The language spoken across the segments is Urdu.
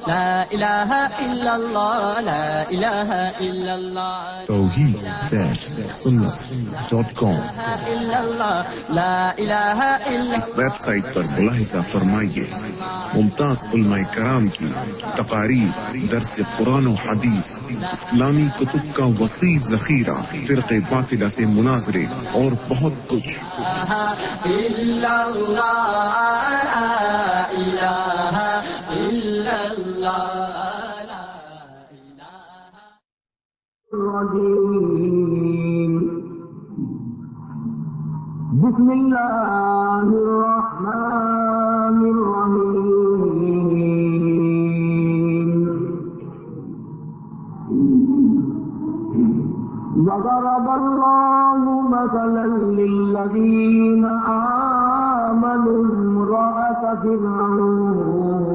لا الہ الا اللہ لا الہ الا اللہ توحید-sunnat.com لا الہ الا اس ویب سائٹ پر ملاحظہ فرمائیے ممتاز علماء کرام کی تقاریر، درس قرآن و حدیث، اسلامی کتب کا وسیع ذخیرہ، فرق باطلہ سے مناظرے اور بہت کچھ۔ الا اللہ لا الہ الا اللہ لا الہ الرجیم بسم اللہ الرحمن الرحیم وضرب اللہ مثلا للذین آمنوا امرأة فرعون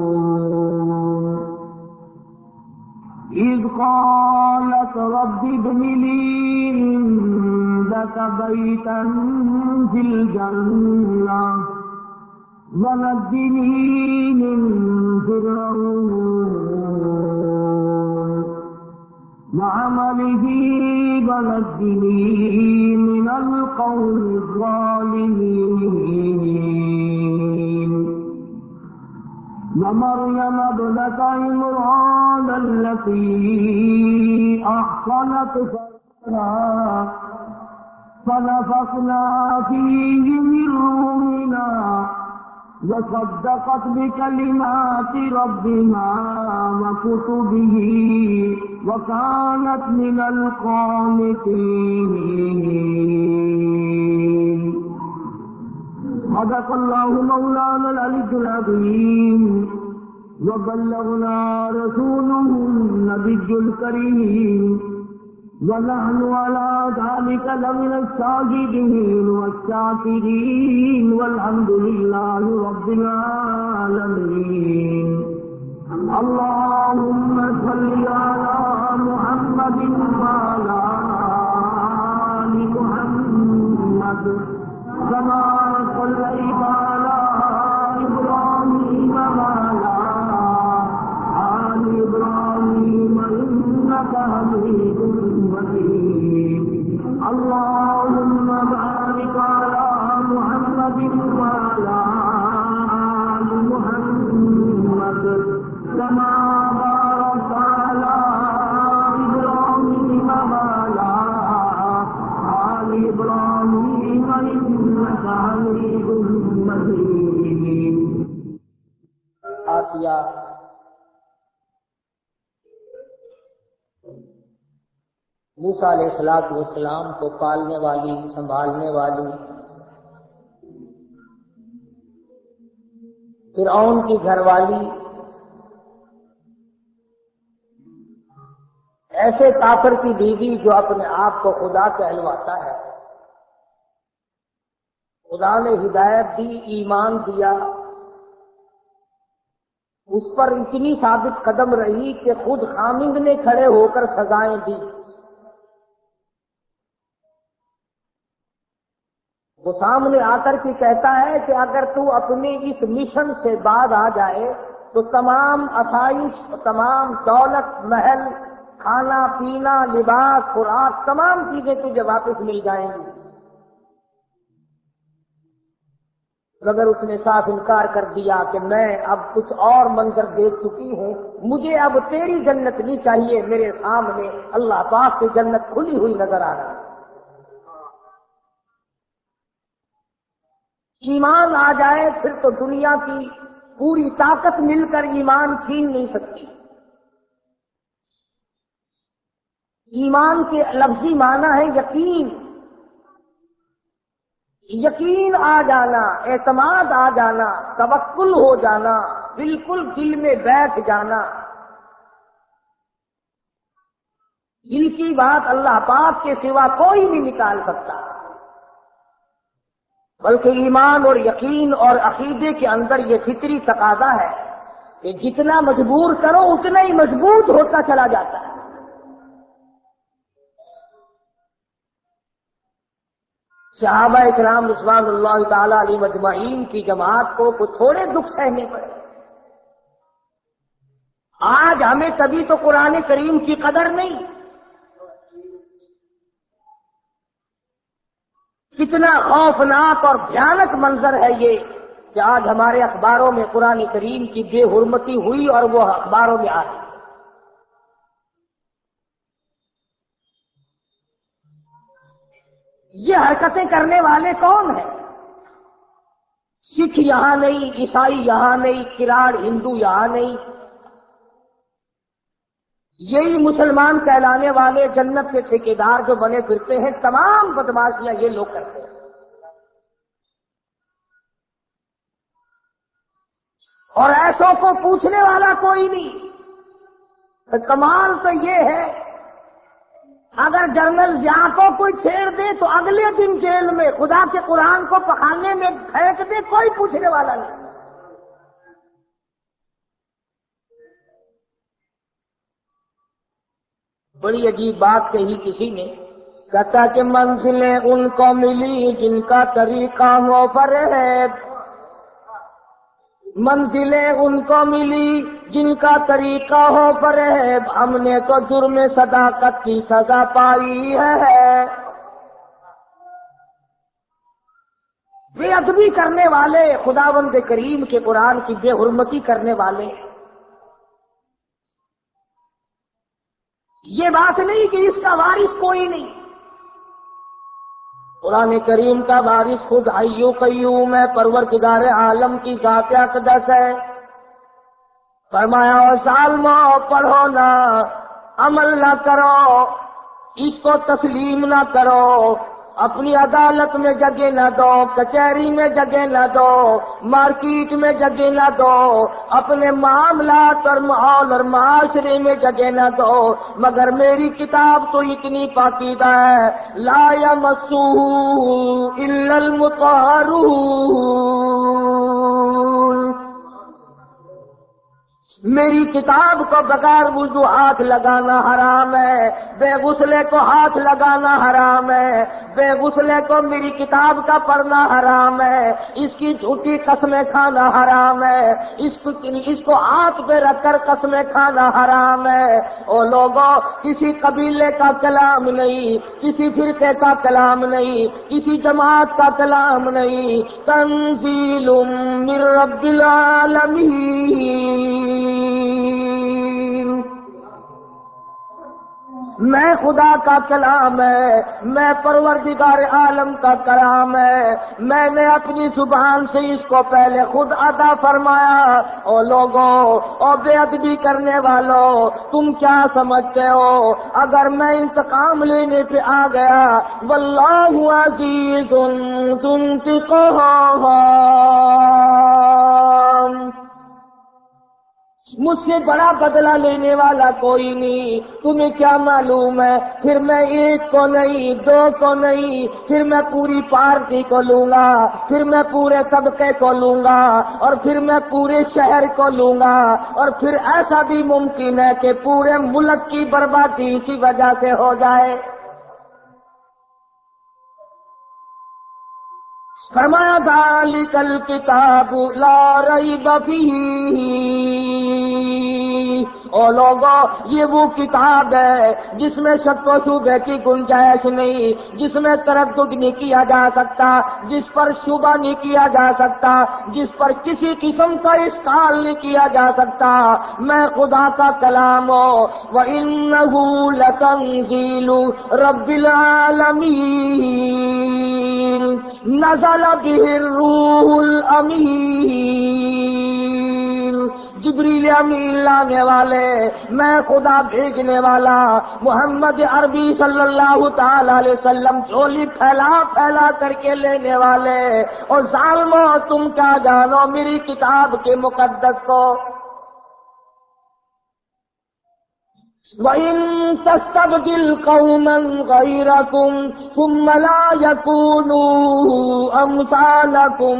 إذ قالت رب ابن لي عندك بيتا في الجنة ونجني من فرعون وعمله ونجني من القوم الظالمين ومريم ابنة عمران التي أحصنت فرجها فنفخنا فيه من روحنا وصدقت بكلمات ربها وكتبه وكانت من القانتين صدق الله مولانا العلي العظيم وبلغنا رسوله النبي الكريم ونحن على ذلك لمن الشاهدين والشاكرين والحمد لله رب العالمين اللهم صل على محمد وعلى آل محمد كما صليت على إبراهيم وعلى آل إبراهيم إنك حميد مجيد اللهم بارك على محمد وعلى آل محمد كما باركت على إبراهيم وعلى آل إبراهيم إنك حميد مجيد آسیہ موسیٰ علیہ السلام کو پالنے والی، سنبھالنے والی، فرعون کی گھر والی، ایسے کافر کی بیوی جو اپنے آپ کو خدا کہلواتا ہے، خدا نے ہدایت دی، ایمان دیا، اس پر اتنی ثابت قدم رہی کہ خود خامند نے کھڑے ہو کر سزائیں دی۔ وہ سامنے آ کر کے کہتا ہے کہ اگر تو اپنے اس مشن سے بعد آ جائے تو تمام آسائش، تمام دولت، محل، کھانا پینا، لباس، خوراک، تمام چیزیں تجھے واپس مل جائیں گی۔ اگر اس نے صاف انکار کر دیا کہ میں اب کچھ اور منظر دیکھ چکی ہوں، مجھے اب تیری جنت نہیں چاہیے، میرے سامنے اللہ پاک کی جنت کھلی ہوئی نظر آ رہا ہے۔ ایمان آ جائے پھر تو دنیا کی پوری طاقت مل کر ایمان چھین نہیں سکتی۔ ایمان کے لفظی معنی ہے یقین، یقین آ جانا، اعتماد آ جانا، توکل ہو جانا، بالکل دل میں بیٹھ جانا۔ دل کی بات اللہ پاک کے سوا کوئی نہیں نکال سکتا، بلکہ ایمان اور یقین اور عقیدے کے اندر یہ فطری تقاضا ہے کہ جتنا مجبور کرو اتنا ہی مضبوط ہوتا چلا جاتا ہے۔ صحابہ اکرام رضوان اللہ تعالی علیہ مجمعین کی جماعت کو کچھ تھوڑے دکھ سہنے پڑے، آج ہمیں کبھی تو قرآن کریم کی قدر نہیں. کتنا خوفناک اور بھیانک منظر ہے یہ کہ آج ہمارے اخباروں میں قرآن کریم کی بے حرمتی ہوئی اور وہ اخباروں میں آ رہی. یہ حرکتیں کرنے والے کون ہیں؟ سکھ یہاں نہیں، عیسائی یہاں نہیں، کراڑ ہندو یہاں نہیں. یہی مسلمان کہلانے والے جنت کے ٹھیکیدار جو بنے پھرتے ہیں، تمام بدماشیاں یہ لوگ کرتے ہیں. اور ایسوں کو پوچھنے والا کوئی نہیں. کمال تو یہ ہے اگر جنرل ضیاء کو کوئی چھیڑ دے تو اگلے دن جیل میں خدا کے قرآن کو پخانے میں پھینک دے، کوئی پوچھنے والا نہیں. بڑی عجیب بات کہی کسی نے، کہتا کہ منزلیں ان کو ملی جن کا طریقہ ہو فریب. منزلیں ان کو ملی جن کا طریقہ ہو فریب، ہم نے تو جرم صداقت کی سزا پائی ہے. بے ادبی کرنے والے، خداوند کریم کے قرآن کی بے حرمتی کرنے والے. یہ بات نہیں کہ اس کا وارث کوئی نہیں. قرآن کریم کا وارث خود حی قیوم ہے، پروردگار عالم کی ذات اقدس ہے. فرمایا اور ظالمو پڑھو نہ، عمل نہ کرو، اس کو تسلیم نہ کرو، اپنی عدالت میں جگہ نہ دو، کچہری میں جگہ نہ دو، مارکیٹ میں جگہ نہ دو، اپنے معاملات اور ماحول اور معاشرے میں جگہ نہ دو، مگر میری کتاب تو اتنی پاکیزہ ہے، لا یمسہ الا المطہرون. میری کتاب کو بغیر وضو ہاتھ لگانا حرام ہے، بے غسلے کو ہاتھ لگانا حرام ہے، بے غسلے کو میری کتاب کا پڑھنا حرام ہے، اس کی جھوٹی قسمیں کھانا حرام ہے، اس کو ہاتھ پہ رکھ کر قسمیں کھانا حرام ہے. او لوگوں، کسی قبیلے کا کلام نہیں، کسی فرقے کا کلام نہیں، کسی جماعت کا کلام نہیں، تنزیل من رب العالمین. میں خدا کا کلام ہے، میں پروردگار عالم کا کلام ہے، میں نے اپنی زبان سے اس کو پہلے خود ادا فرمایا. او لوگوں، او بے ادبی کرنے والوں، تم کیا سمجھتے ہو اگر میں انتقام لینے پہ آ گیا؟ واللہ عزیز ذو انتقام، مجھ سے بڑا بدلہ لینے والا کوئی نہیں. تمہیں کیا معلوم ہے؟ پھر میں ایک کو نہیں، دو کو نہیں، پھر میں پوری پارٹی کو لوں گا، پھر میں پورے طبقے کو لوں گا، اور پھر میں پورے شہر کو لوں گا، اور پھر ایسا بھی ممکن ہے کہ پورے ملک کی بربادی اسی وجہ سے ہو جائے. فرمایا ذالک الکتاب لا ریب فیہ. او لوگوں، یہ وہ کتاب ہے جس میں شک و شبہ کی گنجائش نہیں، جس میں تردد نہیں کیا جا سکتا، جس پر شبہ نہیں کیا جا سکتا، جس پر کسی قسم کا اشکال نہیں کیا جا سکتا. میں خدا کا کلام ہوں. وَإِنَّهُ لَتَنزِيلُ رَبِّ الْعَالَمِينَ نزل به الروح الامین. جبریل امین لانے والے، میں خدا بھیجنے والا، محمد عربی صلی اللہ تعالی علیہ وسلم جھولی پھیلا پھیلا کر کے لینے والے. اور ظالمو، تم کیا جانو میری کتاب کے مقدس کو؟ وَإِن تَسْتَبْدِلْ قَوْمًا غَيْرَكُمْ ثُمَّ لَا يَكُونُوا أَمْثَالَكُمْ.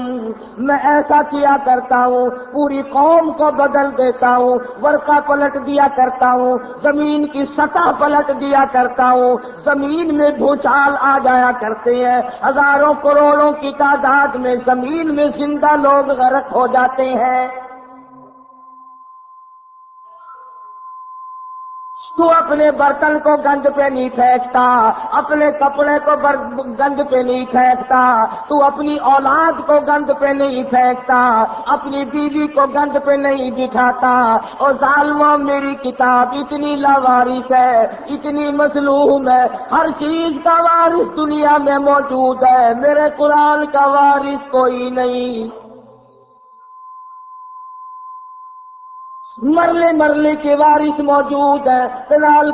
میں ایسا کیا کرتا ہوں، پوری قوم کو بدل دیتا ہوں، ورقہ پلٹ دیا کرتا ہوں، زمین کی سطح پلٹ دیا کرتا ہوں، زمین میں بھوچال آ جایا کرتے ہیں، ہزاروں کروڑوں کی تعداد میں زمین میں زندہ لوگ غرق ہو جاتے ہیں. تو اپنے برتن کو گند پہ نہیں پھینکتا، اپنے کپڑے کو گند پہ نہیں پھینکتا، تو اپنی اولاد کو گند پہ نہیں پھینکتا، اپنی بیوی کو گند پہ نہیں بٹھاتا۔ اور ظالموں، میری کتاب اتنی لاوارث ہے، اتنی مظلوم ہے، ہر چیز کا وارث دنیا میں موجود ہے، میرے قرآن کا وارث کوئی نہیں۔ مرلے کے وارث موجود ہے، کنال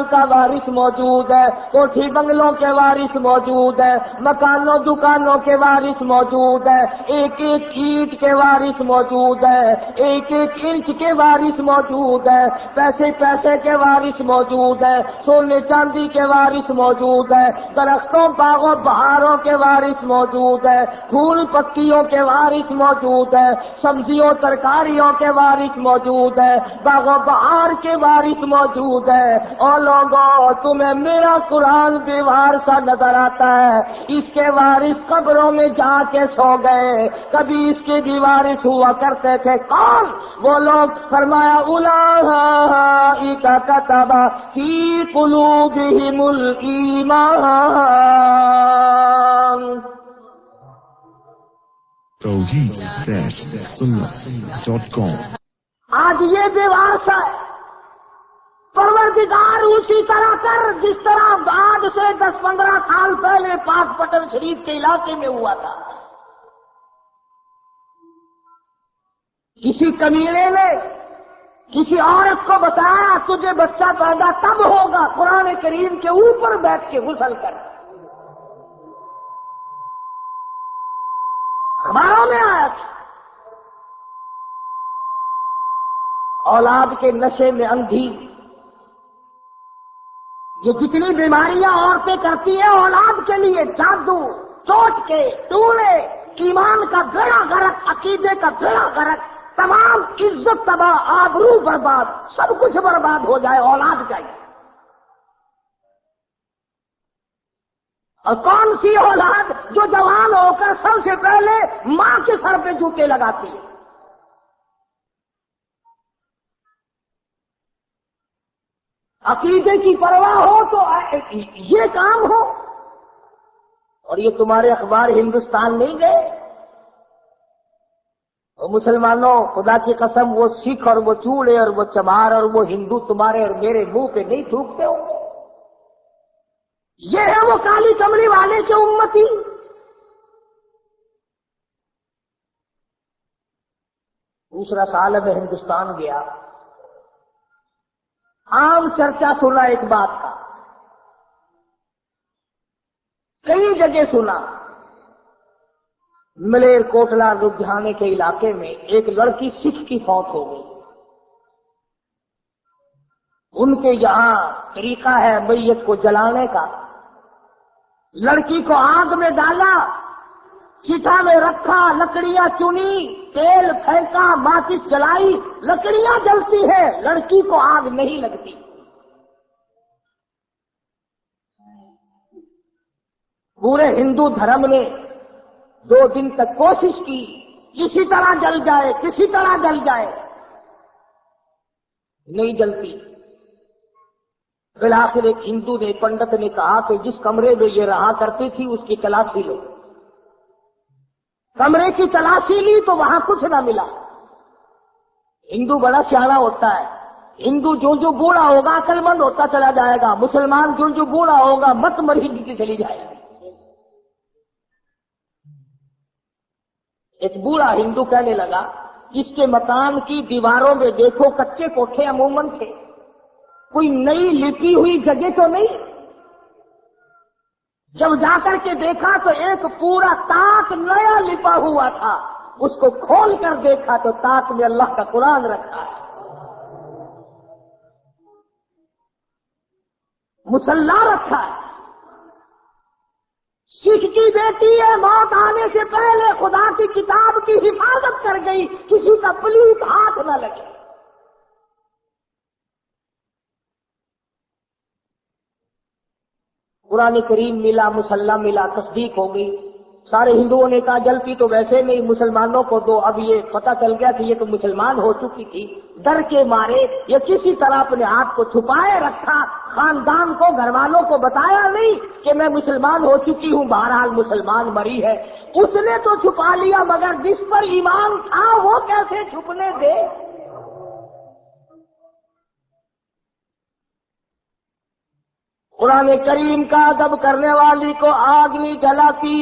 کا وارث موجود ہے، کوٹھی بنگلوں کے وارث موجود ہے، مکانوں دکانوں کے وارث موجود ہے، ایک ایک اینٹ کے وارث موجود ہے، ایک ایک انچ کے وارث موجود ہے، پیسے کے وارث موجود ہے، سونے چاندی کے وارث موجود ہے، درختوں باغوں بہاروں کے وارث موجود ہے، پھول پتیوں کے وارث موجود ہے، سبزیوں ترکاریوں کے وارث موجود ہے، باغ و بہار کے وارث موجود ہے۔ اور لوگوں، تمہیں میرا قرآن دیوار سا نظر آتا ہے، اس کے وارث قبروں میں جا کے سو گئے، کبھی اس کے بھی وارث ہوا کرتے تھے۔ کون وہ لوگ؟ فرمایا اولئک کتب فی قلوبہم الایمان۔ توحید-سنت.com آج یہ دیوار سا ہے، پروردگار اسی طرح کر جس طرح آج سے 10-15 سال پہلے پاک پٹن شریف کے علاقے میں ہوا تھا۔ کسی کمینے نے کسی عورت کو بتایا تجھے بچہ پیدا تب ہوگا قرآن کریم کے اوپر بیٹھ کے غسل کر۔ اخباروں میں آیا تھا۔ اولاد کے نشے میں اندھی، یہ جتنی بیماریاں عورتیں کرتی ہیں اولاد کے لیے، جادو، چوٹ کے ٹوڑے، ایمان کا گڑا غرق، عقیدے کا گڑا غرق، تمام عزت تباہ، آبرو برباد، سب کچھ برباد ہو جائے اولاد چاہیے۔ اور کون سی اولاد جو جوان ہو کر سب سے پہلے ماں کے سر پہ جوتے لگاتی ہے؟ عقیدے کی پرواہ ہو تو یہ کام ہو۔ اور یہ تمہارے اخبار ہندوستان نہیں گئے؟ اور مسلمانوں، خدا کی قسم، وہ سکھ اور وہ چوڑے اور وہ چمار اور وہ ہندو تمہارے اور میرے منہ پہ نہیں تھوکتے ہوں گے۔ یہ ہے وہ کالی کملی والے کے امتی۔ دوسرا سال میں ہندوستان گیا، عام چرچا سنا ایک بات کا، کئی جگہ سنا۔ ملیر کوٹلا لدھیانے کے علاقے میں ایک لڑکی سکھ کی فوت ہو گئی۔ ان کے یہاں طریقہ ہے میت کو جلانے کا۔ لڑکی کو آگ میں ڈالا، چتا میں رکھا، لکڑیاں چنی، تیل پھینکا، ماچس جلائی، لکڑیاں جلتی ہیں، لڑکی کو آگ نہیں لگتی۔ پورے ہندو دھرم نے 2 دن تک کوشش کی کسی طرح جل جائے، کسی طرح جل جائے، نہیں جلتی۔ بالآخر ایک ہندو نے، پنڈت نے کہا کہ جس کمرے میں یہ رہا کرتی تھی اس کی تلاشی لو۔ کمرے کی تلاشی لی تو وہاں کچھ نہ ملا۔ ہندو بڑا سیانا ہوتا ہے، ہندو جو بوڑھا ہوگا عقل مند ہوتا چلا جائے گا، مسلمان جو بوڑھا ہوگا مت مرہی چلی جائے گا۔ ایک بوڑھا ہندو کہنے لگا، اس کے مکان کی دیواروں میں دیکھو کچے کوٹھے عموماً تھے، کوئی نئی لپی ہوئی جگہ تو نہیں۔ جب جا کر کے دیکھا تو ایک پورا طاق نیا لپا ہوا تھا، اس کو کھول کر دیکھا تو طاق میں اللہ کا قرآن رکھا ہے، مصلی رکھا ہے۔ سکھ کی بیٹی ہے، موت آنے سے پہلے خدا کی کتاب کی حفاظت کر گئی، کسی کا پلیت ہاتھ نہ لگے۔ قرآن کریم ملا، مصلی ملا، تصدیق ہو گئی، سارے ہندوؤں نے کہا جلتی تو ویسے نہیں، مسلمانوں کو دو۔ اب یہ پتہ چل گیا کہ یہ تو مسلمان ہو چکی تھی، ڈر کے مارے یہ کسی طرح اپنے ہاتھ کو چھپائے رکھا، خاندان کو گھر والوں کو بتایا نہیں کہ میں مسلمان ہو چکی ہوں، بہرحال مسلمان مری ہے۔ اس نے تو چھپا لیا، مگر جس پر ایمان تھا وہ کیسے چھپنے دے؟ قرآن کریم کا ادب کرنے والی کو آگ نہیں جلاتی،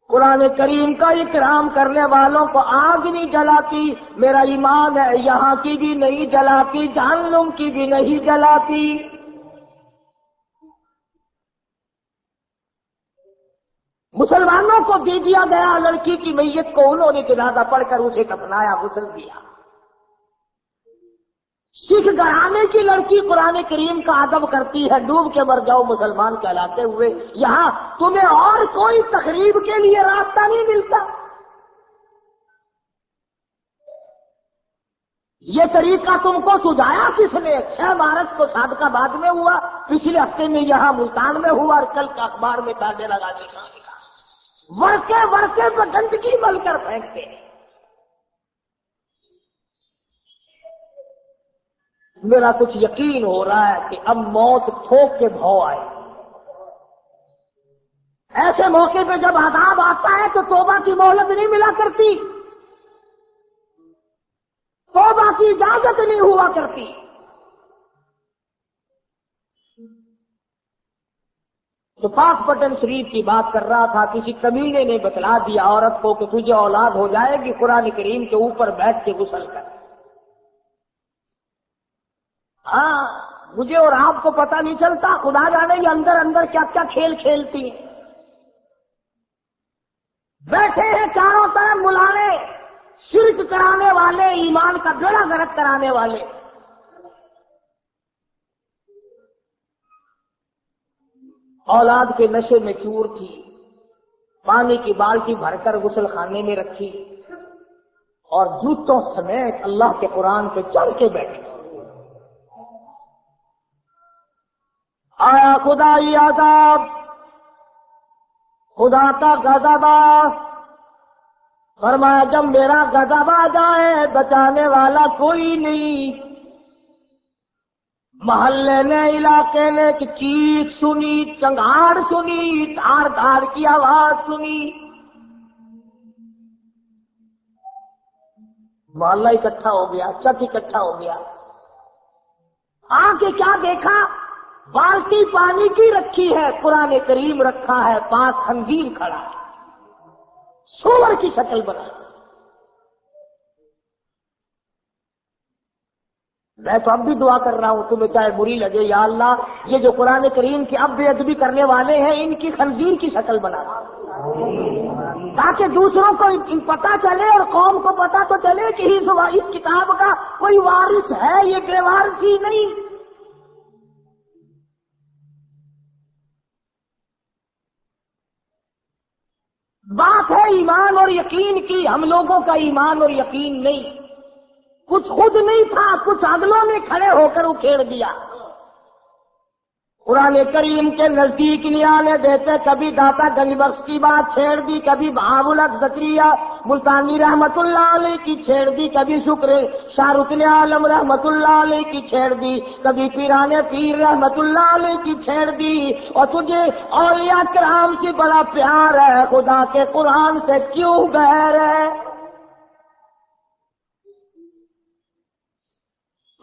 قرآن کریم کا اکرام کرنے والوں کو آگ نہیں جلاتی۔ میرا ایمان ہے یہاں کی بھی نہیں جلاتی، جہنم کی بھی نہیں جلاتی۔ مسلمانوں کو دے دیا گیا لڑکی کی میت کو، انہوں نے جنازہ پڑھ کر اسے دفنایا، غسل دیا۔ سکھ گھرانے کی لڑکی قرآن کریم کا ادب کرتی ہے، ڈوب کے مر جاؤ مسلمان کہلاتے ہوئے، یہاں تمہیں اور کوئی تقریب کے لیے راستہ نہیں ملتا۔ یہ طریقہ تم کو سجایا کس نے؟ 6 مارچ کو صادق آباد میں ہوا، پچھلے ہفتے میں یہاں ملتان میں ہوا، اور کل کا اخبار میں تانے لگانے کا ورکے پہ گندگی مل کر پھینکتے ہیں۔ میرا کچھ یقین ہو رہا ہے کہ اب موت ٹھوک کے بھاؤ آئے۔ ایسے موقع پہ جب عذاب آتا ہے تو توبہ کی مہلت نہیں ملا کرتی، توبہ کی اجازت نہیں ہوا کرتی۔ تو پاک پٹن شریف کی بات کر رہا تھا، کسی کمینے نے بتلا دیا عورت کو کہ تجھے اولاد ہو جائے گی، قرآن کریم کے اوپر بیٹھ کے غسل کر۔ ہاں، مجھے اور آپ کو پتہ نہیں چلتا، خدا جانے یہ اندر اندر کیا کیا کھیل کھیلتی ہیں۔ بیٹھے ہیں چاروں طرف ملانے، شرک کرانے والے، ایمان کا بیڑا غرق کرانے والے۔ اولاد کے نشے میں چور تھی، پانی کی بالٹی بھر کر غسل خانے میں رکھی، اور جوتوں سمیت اللہ کے قرآن پہ چڑھ کے بیٹھے۔ آیا خدائی عذاب، خدا کا غضب، فرمایا جب میرا غضب آ جائے بچانے والا کوئی نہیں۔ محلے نے، علاقے نے ایک چیخ سنی، چنگاڑ سنی، دھار دھار کی آواز سنی، محلہ اکٹھا ہو گیا، چک اکٹھا ہو گیا۔ آ کے کیا دیکھا؟ بالٹی پانی کی رکھی ہے، قرآن کریم رکھا ہے، پاس خنزیر کھڑا ہے، سور کی شکل بنا۔ میں تو اب بھی دعا کر رہا ہوں، تمہیں چاہے بری لگے، یا اللہ یہ جو قرآن کریم کی اب بے ادبی کرنے والے ہیں ان کی خنزیر کی شکل بنا، تاکہ دوسروں کو پتہ چلے اور قوم کو پتہ تو چلے کہ اس کتاب کا کوئی وارث ہے، یہ بے وارثی نہیں۔ بات ہے ایمان اور یقین کی، ہم لوگوں کا ایمان اور یقین نہیں، کچھ خود نہیں تھا، کچھ اگلوں نے کھڑے ہو کر اکھیڑ دیا۔ قرآن کریم کے نزدیک نہیں آنے دیتے، کبھی داتا گنج بخش کی بات چھیڑ دی، کبھی بہاء الحق زکریا ملتانی رحمت اللہ علیہ کی چھیڑ دی، کبھی شکر شاہ رکن عالم رحمت اللہ علیہ کی چھیڑ دی، کبھی پیران پیر رحمت اللہ علیہ کی چھیڑ دی۔ اور تجھے اولیاء کرام سے بڑا پیار ہے، خدا کے قرآن سے کیوں غیر ہے؟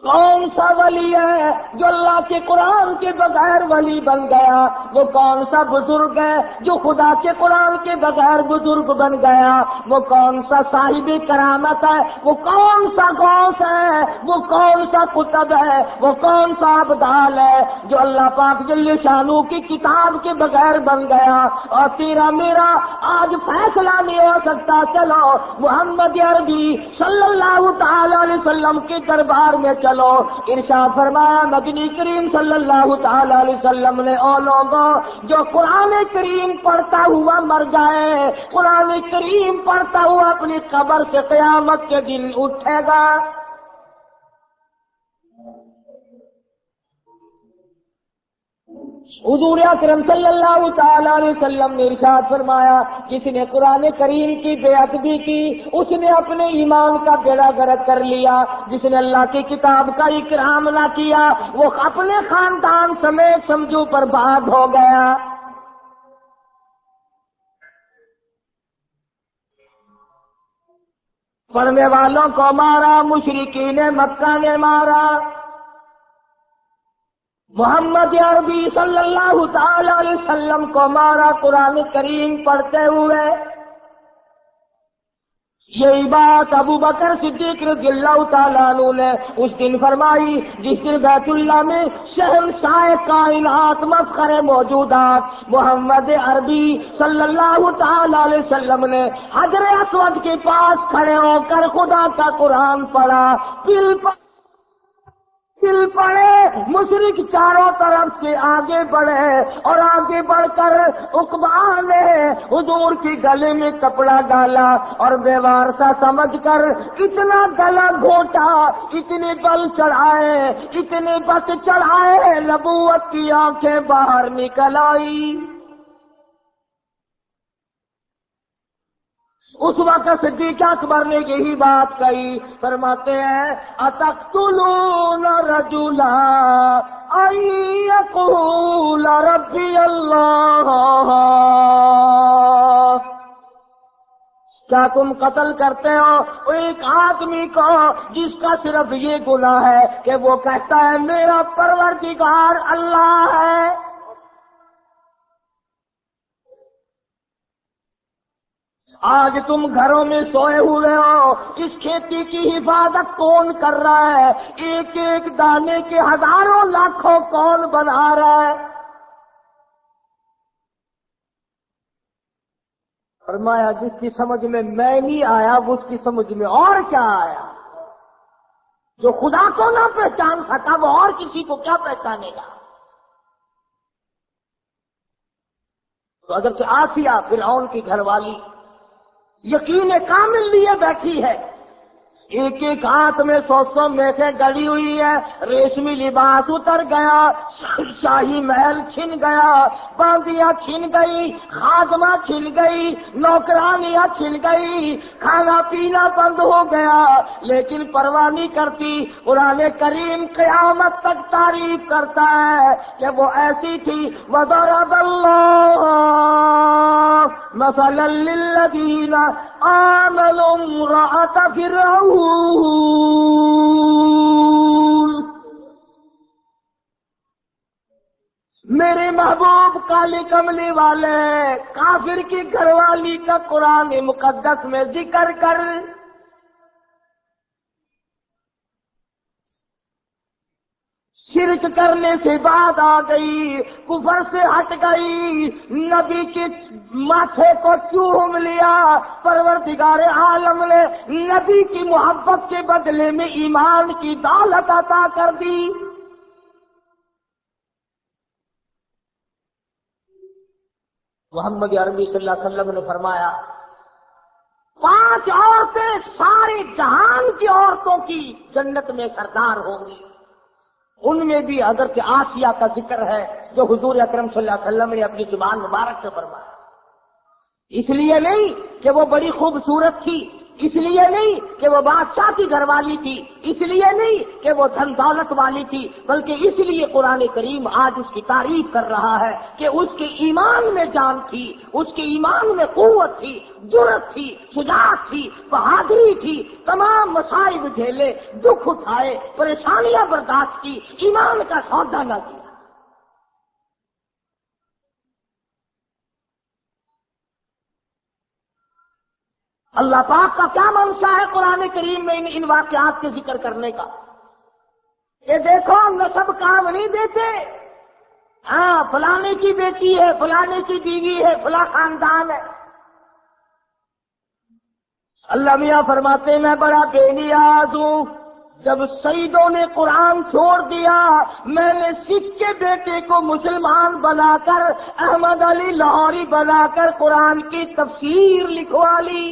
کون سا ولی ہے جو اللہ کے قرآن کے بغیر ولی بن گیا؟ وہ کون سا بزرگ ہے جو خدا کے قرآن کے بغیر بزرگ بن گیا؟ وہ کون سا صاحب کرامت ہے؟ وہ کون سا غوث ہے؟ وہ کون سا قطب ہے؟ وہ کون سا ابدال ہے جو اللہ پاک جل شانو کی کتاب کے بغیر بن گیا؟ اور تیرا میرا آج فیصلہ نہیں ہو سکتا، چلو محمد عربی صلی اللہ تعالی علیہ وسلم کے دربار میں چلو۔ ارشاد فرمایا مدنی کریم صلی اللہ تعالی علیہ وسلم نے او لوگوں جو قرآن کریم پڑھتا ہوا مر جائے، قرآن کریم پڑھتا ہوا اپنی قبر سے قیامت کے دن اٹھے گا۔ حضور اکرم صلی اللہ تعالی علیہ وسلم نے ارشاد فرمایا، جس نے قرآن کریم کی بے ادبی کی اس نے اپنے ایمان کا بیڑا غرق کر لیا، جس نے اللہ کی کتاب کا اکرام نہ کیا وہ اپنے خاندان سمیت سمجھو برباد ہو گیا۔ پڑھنے والوں کو مارا، مشرکین مکہ نے مارا، محمد عربی صلی اللہ تعالی علیہ وسلم کو مارا قرآن کریم پڑھتے ہوئے۔ یہی بات ابو بکر صدیق رضی اللہ تعالیٰ عنہ نے اس دن فرمائی جس دن بیت اللہ میں شہنشاہ کائنات مفخر موجودات محمد عربی صلی اللہ تعالی علیہ وسلم نے حجر اسود کے پاس کھڑے ہو کر خدا کا قرآن پڑھا۔ دل پڑے، مشرک چاروں طرف سے آگے بڑھے اور آگے بڑھ کر عقبہ نے حضور کی گلے میں کپڑا ڈالا اور بیوار سا سمجھ کر اتنا گلا گھونٹا، اتنے بل چڑھائے، اتنے بس چڑھائے، نبوت کی آنکھیں باہر نکل آئی۔ اس وقت صدیق اکبر نے یہی بات کہی، فرماتے ہیں اتقتلون رجلا ان یقول ربی اللہ، کیا تم قتل کرتے ہو ایک آدمی کو جس کا صرف یہ گناہ ہے کہ وہ کہتا ہے میرا پروردگار اللہ ہے؟ آج تم گھروں میں سوئے ہوئے ہو، اس کھیتی کی حفاظت کون کر رہا ہے؟ ایک ایک دانے کے ہزاروں لاکھوں کون بنا رہا ہے؟ فرمایا جس کی سمجھ میں نہیں آیا وہ اس کی سمجھ میں اور کیا آیا؟ جو خدا کو نہ پہچان سکا وہ اور کسی کو کیا پہچانے گا؟ تو اگر کہ آسیہ فرعون کی گھر والی یقین کامل لیے بیٹھی ہے، ایک ایک ہاتھ میں 100 میخیں گڑی ہوئی ہے، ریشمی لباس اتر گیا، شاہی محل چھن گیا، باندیاں چھن گئی، خادمہ چھن گئی، نوکرانیاں چھن گئی، کھانا پینا بند ہو گیا، لیکن پرواہ نہیں کرتی۔ قرآن کریم قیامت تک تعریف کرتا ہے کہ وہ ایسی تھی۔ وَضَرَبَ اللَّهُ مَثَلًا لِّلَّذِينَ آمَنُوا امْرَأَتَ فِرْعَوْنَ میرے محبوب کالی کملی والے کافر کی گھر والی کا قرآن مقدس میں ذکر کر۔ شرک کرنے سے بعد آ گئی، کفر سے ہٹ گئی، نبی کے ماتھے کو چوم لیا، پروردگار عالم نے نبی کی محبت کے بدلے میں ایمان کی دولت عطا کر دی۔ محمد عربی صلی اللہ علیہ وسلم نے فرمایا 5 عورتیں سارے جہان کی عورتوں کی جنت میں سردار ہوں گی، ان میں بھی حضرت آسیہ کا ذکر ہے جو حضور اکرم صلی اللہ علیہ وسلم نے اپنی زبان مبارک سے فرمایا۔ اس لیے نہیں کہ وہ بڑی خوبصورت تھی، اس لیے نہیں کہ وہ بادشاہ کی گھر والی تھی، اس لیے نہیں کہ وہ دھن دولت والی تھی، بلکہ اس لیے قرآن کریم آج اس کی تعریف کر رہا ہے کہ اس کے ایمان میں جان تھی، اس کے ایمان میں قوت تھی، جرأت تھی، شجاعت تھی، بہادری تھی، تمام مصائب جھیلے، دکھ اٹھائے، پریشانیاں برداشت کی، ایمان کا سودا نہ کیا۔ اللہ پاک کا کیا منشا ہے قرآن کریم میں ان واقعات کے ذکر کرنے کا؟ یہ دیکھو نسب کام نہیں دیتے، ہاں فلانے کی بیٹی ہے، فلانے کی بیوی ہے، فلاں خاندان ہے۔ اللہ میاں فرماتے ہیں میں بڑا بے نیاز ہوں، جب سیدوں نے قرآن چھوڑ دیا میں نے سکھ کے بیٹے کو مسلمان بنا کر، احمد علی لاہوری بنا کر قرآن کی تفسیر لکھوا لی۔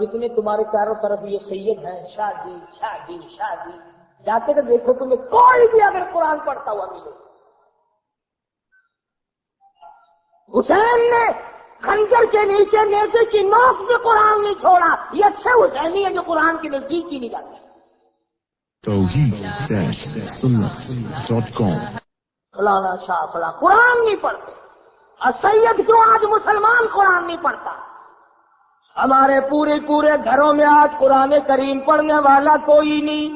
جتنے تمہارے چاروں طرف یہ سید ہیں، شاہ جی شاہ جی شاہ جی، جاتے تو دیکھو تمہیں کوئی بھی اگر قرآن پڑھتا ہوا ملے. حسین نے خنجر کے نیچے نیزے کی نوک سے قرآن نہیں چھوڑا. یہ اچھے حسینی ہے جو قرآن کے نزدیک ہی نہیں جاتے. توحید-سنت.com فلانا شاہ فلاں قرآن نہیں پڑھتے. اور سید کیوں آج مسلمان قرآن نہیں پڑھتا؟ ہمارے پورے گھروں میں آج قرآن کریم پڑھنے والا کوئی نہیں.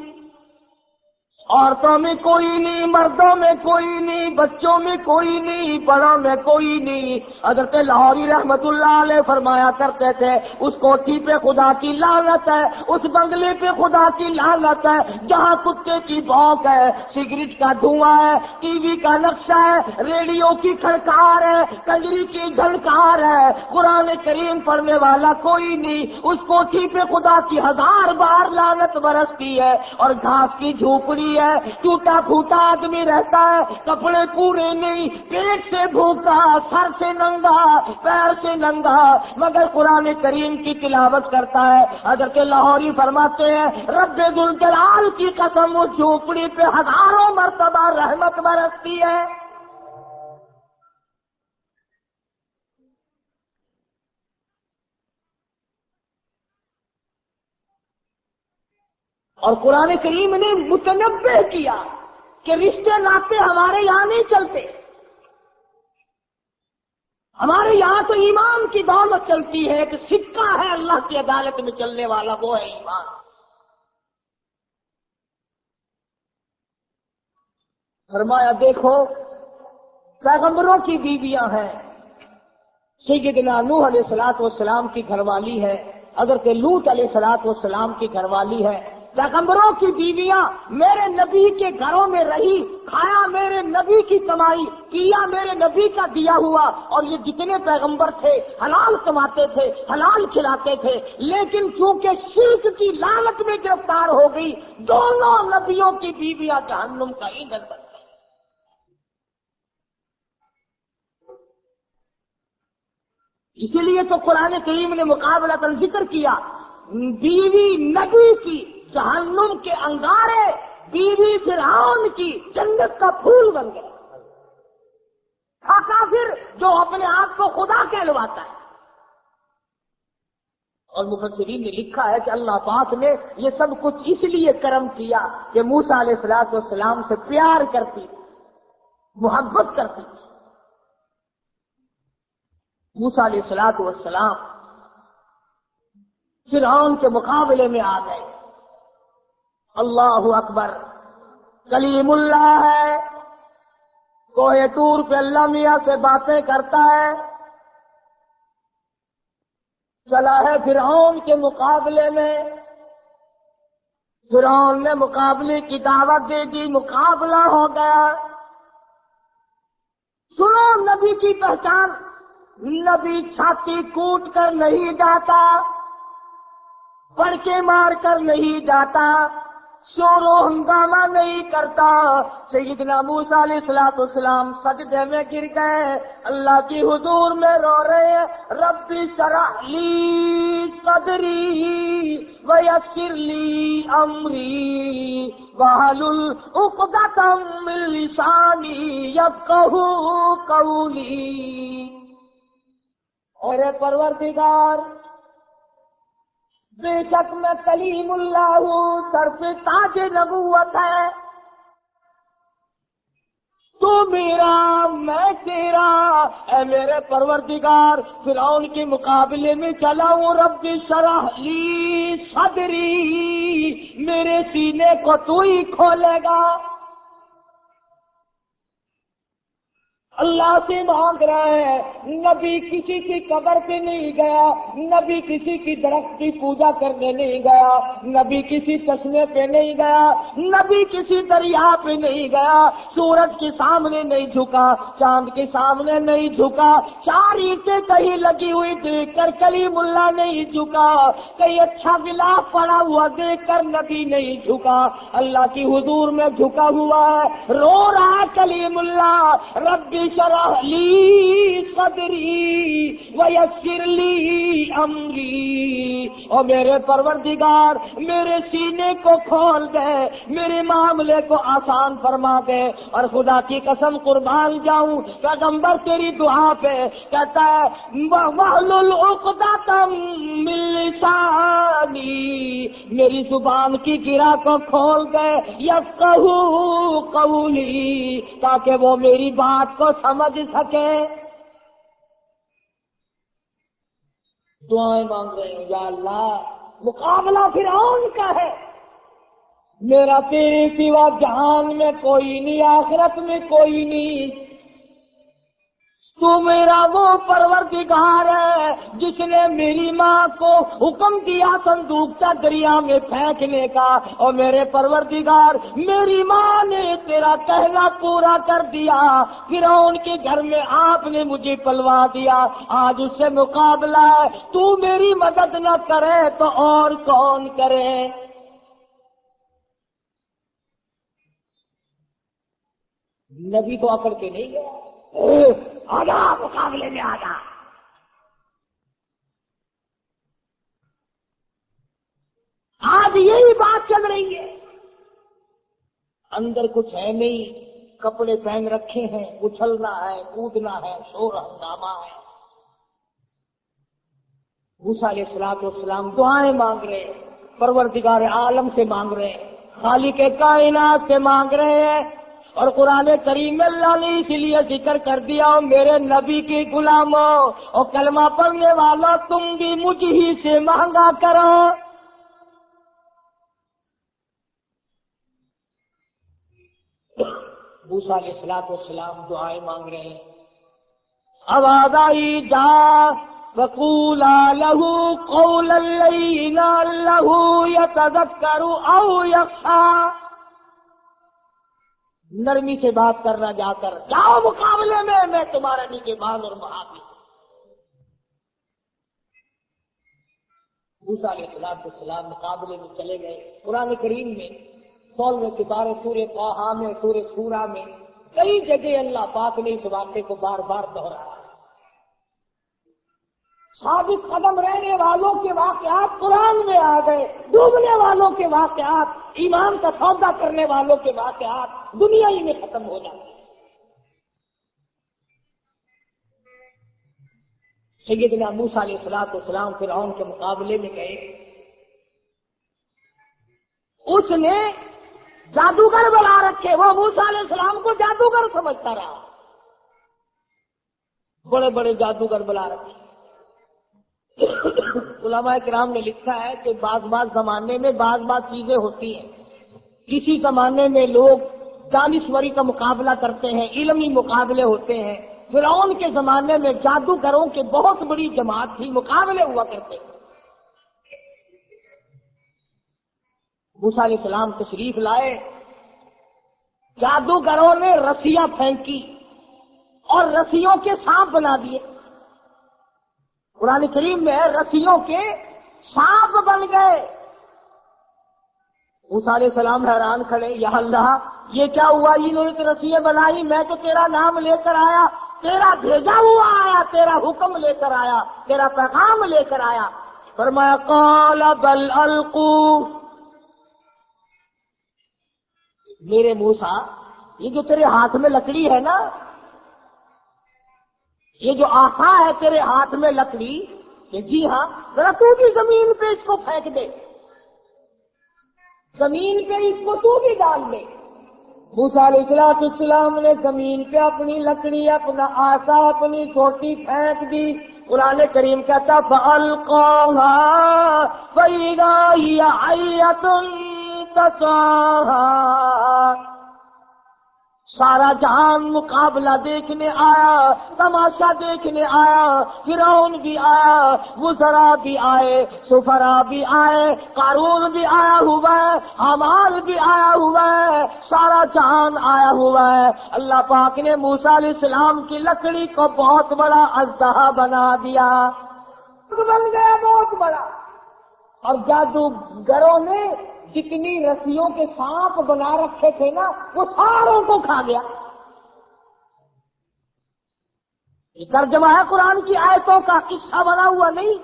عورتوں میں کوئی نہیں، مردوں میں کوئی نہیں، بچوں میں کوئی نہیں، بڑوں میں کوئی نہیں. حضرت لاہوری رحمت اللہ علیہ فرمایا کرتے تھے اس کوٹھی پہ خدا کی لعنت ہے، اس بنگلے پہ خدا کی لعنت ہے جہاں کتے کی بھونک ہے، سگریٹ کا دھواں ہے، ٹی وی کا نقشہ ہے، ریڈیو کی کھڑکار ہے، کنجری کی جھنکار ہے، قرآن کریم پڑھنے والا کوئی نہیں. اس کوٹھی پہ خدا کی 1000 بار لعنت برستی ہے. اور گھاس کی جھوپڑی ہے، ٹوٹا پھوٹا آدمی رہتا ہے، کپڑے پورے نہیں، پیٹ سے بھوکا، سر سے ننگا، پیر سے ننگا، مگر قرآن کریم کی تلاوت کرتا ہے. حضرت لاہوری فرماتے ہیں رب ذوالجلال کی قسم اس جھوپڑی پہ 1000 مرتبہ رحمت برستی ہے. اور قرآن کریم نے متنبہ کیا کہ رشتے ناطے ہمارے یہاں نہیں چلتے، ہمارے یہاں تو ایمان کی دولت چلتی ہے. کہ سکہ ہے اللہ کی عدالت میں چلنے والا وہ ہے ایمان. فرمایا دیکھو پیغمبروں کی بیویاں ہیں. سیدنا نوح علیہ الصلوۃ والسلام کی گھر والی ہے، حضرت لوط علیہ الصلوۃ والسلام کی گھر والی ہے. پیغمبروں کی بیویاں میرے نبی کے گھروں میں رہی، کھایا میرے نبی کی کمائی، کیا میرے نبی کا دیا ہوا. اور یہ جتنے پیغمبر تھے حلال کماتے تھے، حلال کھلاتے تھے. لیکن چونکہ شرک کی لعنت میں گرفتار ہو گئی، دونوں نبیوں کی بیویاں جہنم کا ایندھن بن گئی. اسی لیے تو قرآن کریم نے مقابلہ ذکر کیا بیوی نبی کی جہنم کے انگارے، بیوی فرعون کی جنت کا پھول بن گئے. کافر جو اپنے آپ کو خدا کہلواتا ہے. اور مفسرین نے لکھا ہے کہ اللہ پاک نے یہ سب کچھ اس لیے کرم کیا کہ موسیٰ علیہ الصلوۃ والسلام سے پیار کرتی، محبت کرتی. موسیٰ علیہ الصلوۃ والسلام فرعون کے مقابلے میں آ گئے. اللہ اکبر، کلیم اللہ ہے، کوہ طور پہ اللہ میاں سے باتیں کرتا ہے. چلا ہے فرعون کے مقابلے میں. فرعون نے مقابلے کی دعوت دے دی، مقابلہ ہو گیا. سنو نبی کی پہچان، نبی چھاتی کوٹ کر نہیں جاتا، پڑکے مار کر نہیں جاتا، شور و ہنگامہ نہیں کرتا. سیدنا موسیٰ علیہ الصلوۃ والسلام سجدے میں گر گئے، اللہ کی حضور میں رو رہے ہیں رب اشرح لی صدری ویسر لی امری واحلل عقدۃ من لسانی یفقہوا قولی. اور پروردگار بے شک میں کلیم اللہ ہوں، سر پہ تاج نبوت ہے، تو میرا میں تیرا. اے میرے پروردگار فرعون کے مقابلے میں چلا ہوں. رب اشرح لی صدری، میرے سینے کو تو ہی کھولے گا. اللہ سے مانگ رہے ہیں. نبی کسی کی قبر پہ نہیں گیا، نبی کسی کی درخت کی پوجا کرنے نہیں گیا، نبی کسی چشمے پہ نہیں گیا، نبی کسی دریا پہ نہیں گیا، سورج کے سامنے نہیں جھکا، چاند کے سامنے نہیں جھکا، 4 اینٹیں کہیں لگی ہوئی دیکھ کر کلیم اللہ نہیں جھکا، کہیں اچھا غلاف پڑا ہوا دیکھ کر نبی نہیں جھکا، اللہ کی حضور میں جھکا ہوا ہے، رو رہا کلیم اللہ رب اشرح لی صدری ویسر لی امری. اور میرے پروردگار میرے سینے کو کھول دے، میرے معاملے کو آسان فرما دے۔ اور خدا کی قسم قربان جاؤں، پیغمبر تیری دعا پہ کہتا ہے وَاحْلُلْ عُقْدَةً مِّن لِّسَانِي، میری زبان کی گرہ کو کھول دے، یفقہوا قولی، تاکہ وہ میری بات کو سمجھ سکے۔ دعائیں مانگ رہے ہیں، یا اللہ مقابلہ فرعون کا ہے، میرا تیرے سوا جہان میں کوئی نہیں، آخرت میں کوئی نہیں، تو میرا وہ پروردگار ہے جس نے میری ماں کو حکم دیا صندوقچہ دریا میں پھینکنے کا، اور میرے پروردگار میری ماں نے تیرا کہنا پورا کر دیا، فرعون کے گھر میں آپ نے مجھے پلوا دیا، آج اس سے مقابلہ ہے، تو میری مدد نہ کرے تو اور کون کرے؟ نبی تو اکڑ کے نہیں گیا، آجا مقابلے میں آجا۔ آج یہی بات چل رہی ہے، اندر کچھ ہے نہیں، کپڑے پہن رکھے ہیں، اچھلنا ہے، کودنا ہے، شور ہنگامہ ہے۔ موسیٰ علیہ السلام دعائیں مانگ رہے ہیں، پروردگار عالم سے مانگ رہے ہیں، خالق کائنات سے مانگ رہے ہیں، اور قرآن کریم میں اللہ نے اس لیے ذکر کر دیا میرے نبی کی غلاموں اور کلمہ پڑھنے والا تم بھی مجھ ہی سے مانگا کرو۔ موسیٰ علیہ السلام دعائیں مانگ رہے ہیں، آواز آئی جا وَقُولَا لَهُ قَوْلًا لَّيِّنًا لَّعَلَّهُ يَتَذَكَّرُ أَوْ يَخْشَىٰ، نرمی سے بات کرنا، جا کر جاؤ مقابلے میں تمہارا نگہبان اور محافظ۔ موسیٰ علیہ السلام مقابلے میں چلے گئے۔ قرآن کریم میں 16 سپارے سورہ طٰہٰ میں، سورہ شورا میں کئی جگہ اللہ پاک نے اس واقعے کو بار بار دہرایا۔ ثابت قدم رہنے والوں کے واقعات قرآن میں آ گئے، ڈوبنے والوں کے واقعات، ایمان کا سودا کرنے والوں کے واقعات دنیا ہی میں ختم ہو جاتے ہیں۔ سیدنا موسیٰ علیہ السلام فرعون کے مقابلے میں گئے، اس نے جادوگر بلا رکھے، وہ موسیٰ علیہ السلام کو جادوگر سمجھتا رہا، بڑے بڑے جادوگر بلا رکھے۔ علماء کرام نے لکھا ہے کہ بعض زمانے میں بعض چیزیں ہوتی ہیں، کسی زمانے میں لوگ دانشوری کا مقابلہ کرتے ہیں، علمی مقابلے ہوتے ہیں۔ فرعون کے زمانے میں جادوگروں کے بہت بڑی جماعت تھی، مقابلے ہوا کرتے ہیں۔ موسیٰ علیہ السلام تشریف لائے، جادوگروں نے رسیاں پھینکی اور رسیوں کے سانپ بنا دیے۔ قرآن کریم میں رسیوں کے سانپ بن گئے۔ موسیٰ علیہ السلام حیران کھڑے، یا اللہ یہ کیا ہوا؟ انہوں نے تو رسیاں بنائی، میں تو تیرا نام لے کر آیا، تیرا بھیجا ہوا آیا، تیرا حکم لے کر آیا، تیرا پیغام لے کر آیا۔ فرمایا قال بل القوا، میرے موسیٰ یہ جو تیرے ہاتھ میں لکڑی ہے نا، یہ جو آسا ہے تیرے ہاتھ میں لکڑی، کہ جی ہاں، ذرا تو بھی زمین پہ اس کو پھینک دے، زمین پہ اس کو تو بھی ڈال دے۔ موسیٰ علیہ السلام نے زمین پہ اپنی لکڑی، اپنا آسا، اپنی چھوٹی پھینک دی۔ قرآن کریم کہتا فَأَلْقَاهَا فَإِذَا هِيَ حَيَّةٌ تَسْعَىٰ، سارا جہان مقابلہ دیکھنے آیا، تماشا دیکھنے آیا، فرعون بھی آیا، وزراء بھی آئے، سفراء بھی آئے، قارون بھی آیا ہوا ہے، حامان بھی آیا ہوا ہے، سارا جہان آیا ہوا ہے۔ اللہ پاک نے موسیٰ علیہ السلام کی لکڑی کو بہت بڑا اژدہا بنا دیا، بن گیا بہت بڑا، اور جادوگروں نے جتنی رسیوں کے سانپ بنا رکھے تھے نا، وہ ساروں کو کھا گیا۔ یہ ترجمہ ہے قرآن کی آیتوں کا، قصہ بنا ہوا نہیں۔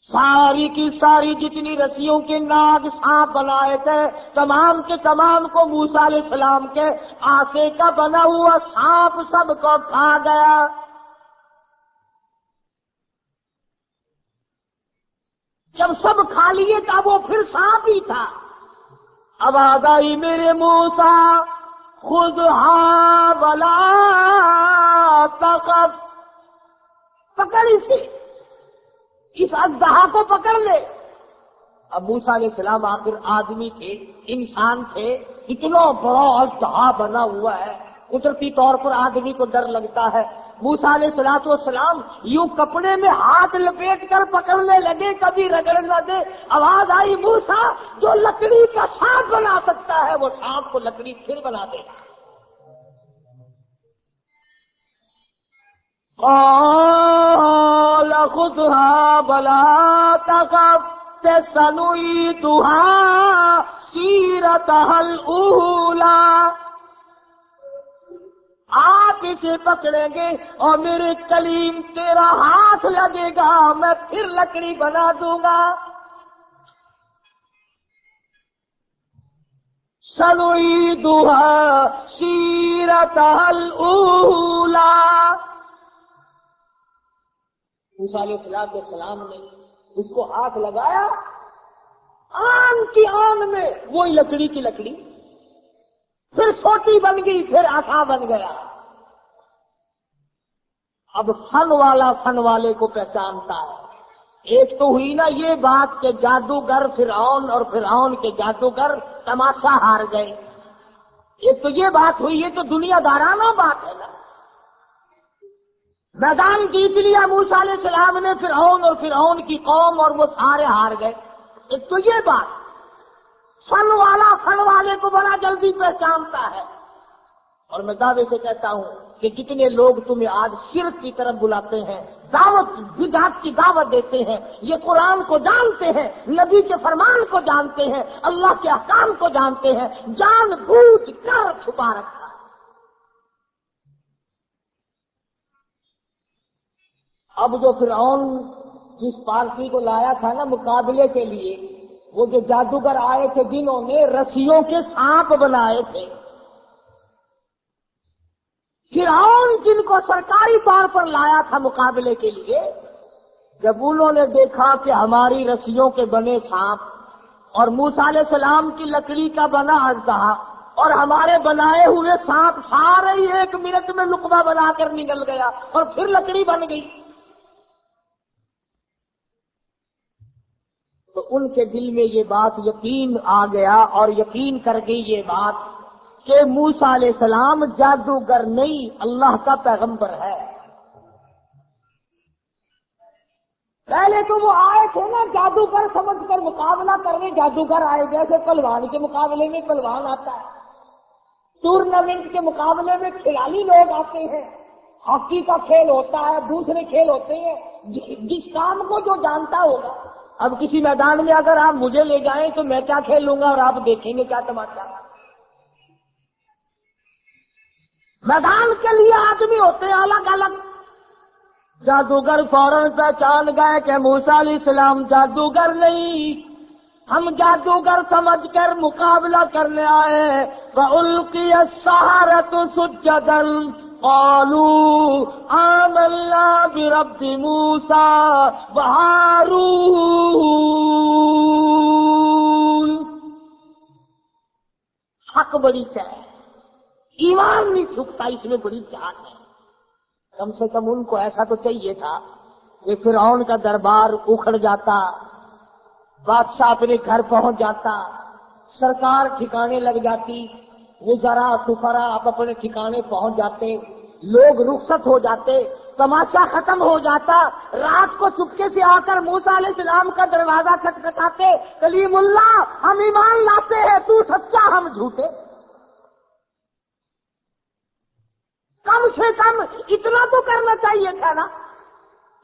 ساری کی ساری جتنی رسیوں کے ناگ سانپ بنائے تھے تمام کے تمام کو موسیٰ علیہ السلام کے آسے کا بنا ہوا سانپ سب کو کھا گیا۔ جب سب کھا لیے تھا وہ پھر سانپ ہی تھا۔ آواز آئی میرے موسیٰ خذھا ولا تخف، پکڑ اسے، اس اژدہا کو پکڑ لے۔ اب موسیٰ علیہ السلام آخر آدمی تھے، انسان تھے، اتنا بڑا اژدہا بنا ہوا ہے، قدرتی طور پر آدمی کو ڈر لگتا ہے۔ موسیٰ علیہ السلام یوں کپڑے میں ہاتھ لپیٹ کر پکڑنے لگے، کبھی رگڑ نہ دے۔ آواز آئی موسیٰ جو لکڑی کا سانپ بنا سکتا ہے وہ سانپ کو لکڑی پھر بنا دے گا۔ قال خذها ولا تخف سنعيدها سيرتها الأولى، آپ اسے پکڑیں گے اور میرے کلیم تیرا ہاتھ لگے گا، میں پھر لکڑی بنا دوں گا۔ سنعيدها سيرتها الأولى۔ موسیٰ علیہ السلام نے اس کو ہاتھ لگایا، آن کی آن میں وہی لکڑی کی لکڑی، پھر چھوٹی بن گئی، پھر آسا بن گیا۔ اب فن والا فن والے کو پہچانتا ہے۔ ایک تو ہوئی نا یہ بات کہ جادوگر فرعون اور فرعون کے جادوگر تماشا ہار گئے، ایک تو یہ بات ہوئی، یہ تو دنیا دارانہ بات ہے نا۔ میدان جیت لیا موسیٰ علیہ السلام نے فرعون اور فرعون کی قوم، اور وہ سارے ہار گئے۔ ایک تو یہ بات، فن والا فن والے کو بڑا جلدی پہچانتا ہے۔ اور میں دعوے سے کہتا ہوں کہ جتنے لوگ تمہیں آج شرک کی طرف بلاتے ہیں، دعوت بدعت کی دعوت دیتے ہیں، یہ قرآن کو جانتے ہیں، نبی کے فرمان کو جانتے ہیں، اللہ کے احکام کو جانتے ہیں، جان بوجھ کر چھپا رکھا ہے۔ اب جو فرعون جس پارٹی کو لایا تھا نا مقابلے کے لیے، وہ جو جادوگر آئے تھے جنہوں نے رسیوں کے سانپ بنائے تھے، فرعون جن کو سرکاری طور پر لایا تھا مقابلے کے لیے، جب انہوں نے دیکھا کہ ہماری رسیوں کے بنے سانپ اور موسیٰ علیہ السلام کی لکڑی کا بنا اژدہا اور ہمارے بنائے ہوئے سانپ سارے ہی 1 منٹ میں لقمہ بنا کر نکل گیا اور پھر لکڑی بن گئی، تو ان کے دل میں یہ بات یقین آ گیا، اور یقین کر گئی یہ بات کہ موسیٰ علیہ السلام جادوگر نہیں، اللہ کا پیغمبر ہے۔ پہلے تو وہ آئے تھے نا جادوگر سمجھ کر مقابلہ کرنے، جادوگر آئے جیسے پہلوان کے مقابلے میں پہلوان آتا ہے، ٹورنامنٹ کے مقابلے میں کھلاڑی لوگ آتے ہیں، ہاکی کا کھیل ہوتا ہے، دوسرے کھیل ہوتے ہیں، جس کام کو جو جانتا ہوگا۔ اب کسی میدان میں اگر آپ مجھے لے جائیں تو میں کیا کھیل لوں گا اور آپ دیکھیں گے کیا تماشا۔ میدان کے لیے آدمی ہوتے ہیں الگ الگ۔ جادوگر فوراً پہچان گئے کہ موسیٰ علیہ السلام جادوگر نہیں، ہم جادوگر سمجھ کر مقابلہ کرنے آئے۔ وَأُلْقِيَ السَّحَرَةُ سُجَّدًا قالوا آمنا برب موسیٰ وہارون۔ حق بڑی سے ہے، ایمان نہیں چھپتا، اس میں بڑی جان ہے۔ کم سے کم ان کو ایسا تو چاہیے تھا کہ فرعون کا دربار اکھڑ جاتا، بادشاہ اپنے گھر پہنچ جاتا، سرکار ٹھکانے لگ جاتی، وزراء سفراء آپ اپنے ٹھکانے پہنچ جاتے، لوگ رخصت ہو جاتے، تماشا ختم ہو جاتا۔ رات کو چپکے سے آ کر موسیٰ علیہ السلام کا دروازہ کھٹکھٹاتے، کلیم اللہ ہم ایمان لاتے ہیں، تو سچا ہم جھوٹے۔ کم سے کم اتنا تو کرنا چاہیے تھا نا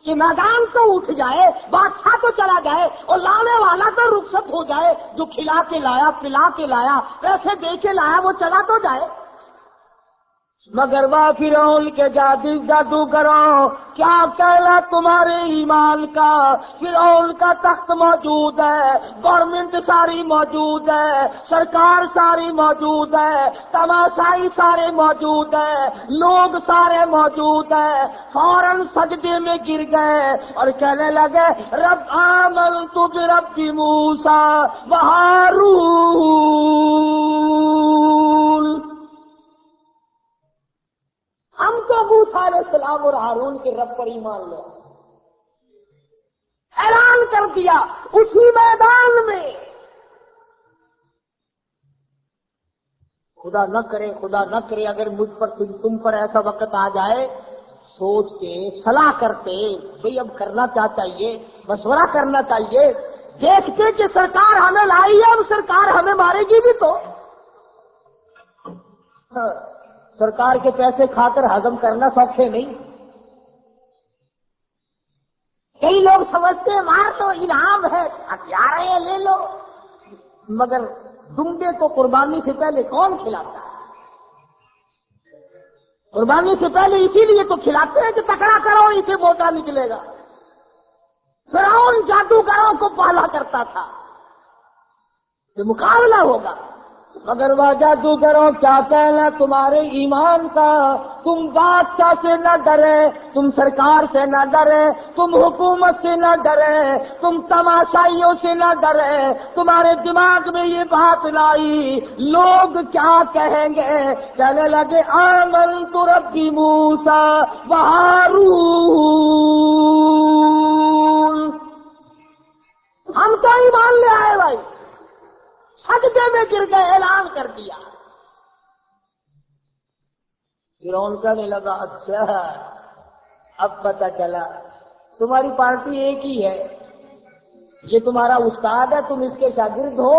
کہ میدان تو اٹھ جائے، بادشاہ تو چلا جائے اور لانے والا تو رخصت ہو جائے، جو کھلا کے لایا، پلا کے لایا، پیسے دے کے لایا، وہ چلا تو جائے۔ مگر وہ فرعون کے جادوگروں کیا کہنا تمہارے ایمان کا؟ فرعون کا تخت موجود ہے، گورنمنٹ ساری موجود ہے، سرکار ساری موجود ہے، تماشائی سارے موجود ہے، لوگ سارے موجود ہیں، فوراً سجدے میں گر گئے اور کہنے لگے رب آمنت برب موسیٰ و ہارون، ہم تو موسیٰ علیہ السلام اور ہارون کے رب پر ایمان لے۔ اعلان کر دیا اسی میدان میں۔ خدا نہ کرے اگر مجھ پر تم پر ایسا وقت آ جائے، سوچتے صلاح کرتے بھئی اب کرنا کیا چاہیے، مشورہ کرنا چاہیے، دیکھتے کہ سرکار ہمیں لائی ہے، اب سرکار ہمیں مارے گی بھی تو سرکار کے پیسے کھا کر ہضم کرنا سوکھے نہیں۔ کئی لوگ سمجھتے ہیں مار تو انعام ہے، ہتھیار ہے لے لو، مگر دمبے کو قربانی سے پہلے کون کھلاتا ہے؟ قربانی سے پہلے اسی لیے تو کھلاتے ہیں کہ تکڑا کرو اسے موٹا نکلے گا۔ فرعون جادوگروں کو پالا کرتا تھا کہ مقابلہ ہوگا، مگر وہ جادوگروں کیا کہنا تمہارے ایمان کا؟ تم بادشاہ سے نہ ڈرے، تم سرکار سے نہ ڈرے، تم حکومت سے نہ ڈرے، تم تماشائیوں سے نہ ڈرے، تمہارے دماغ میں یہ بات لائی لوگ کیا کہیں گے؟ کہنے لگے آمنت برب موسیٰ و ہارون، ہم تو ایمان لے آئے بھائی، سجدے میں گر گئے، اعلان کر دیا۔ فرعون کہنے لگا اچھا اب پتہ چلا تمہاری پارٹی ایک ہی ہے، یہ تمہارا استاد ہے، تم اس کے شاگرد ہو،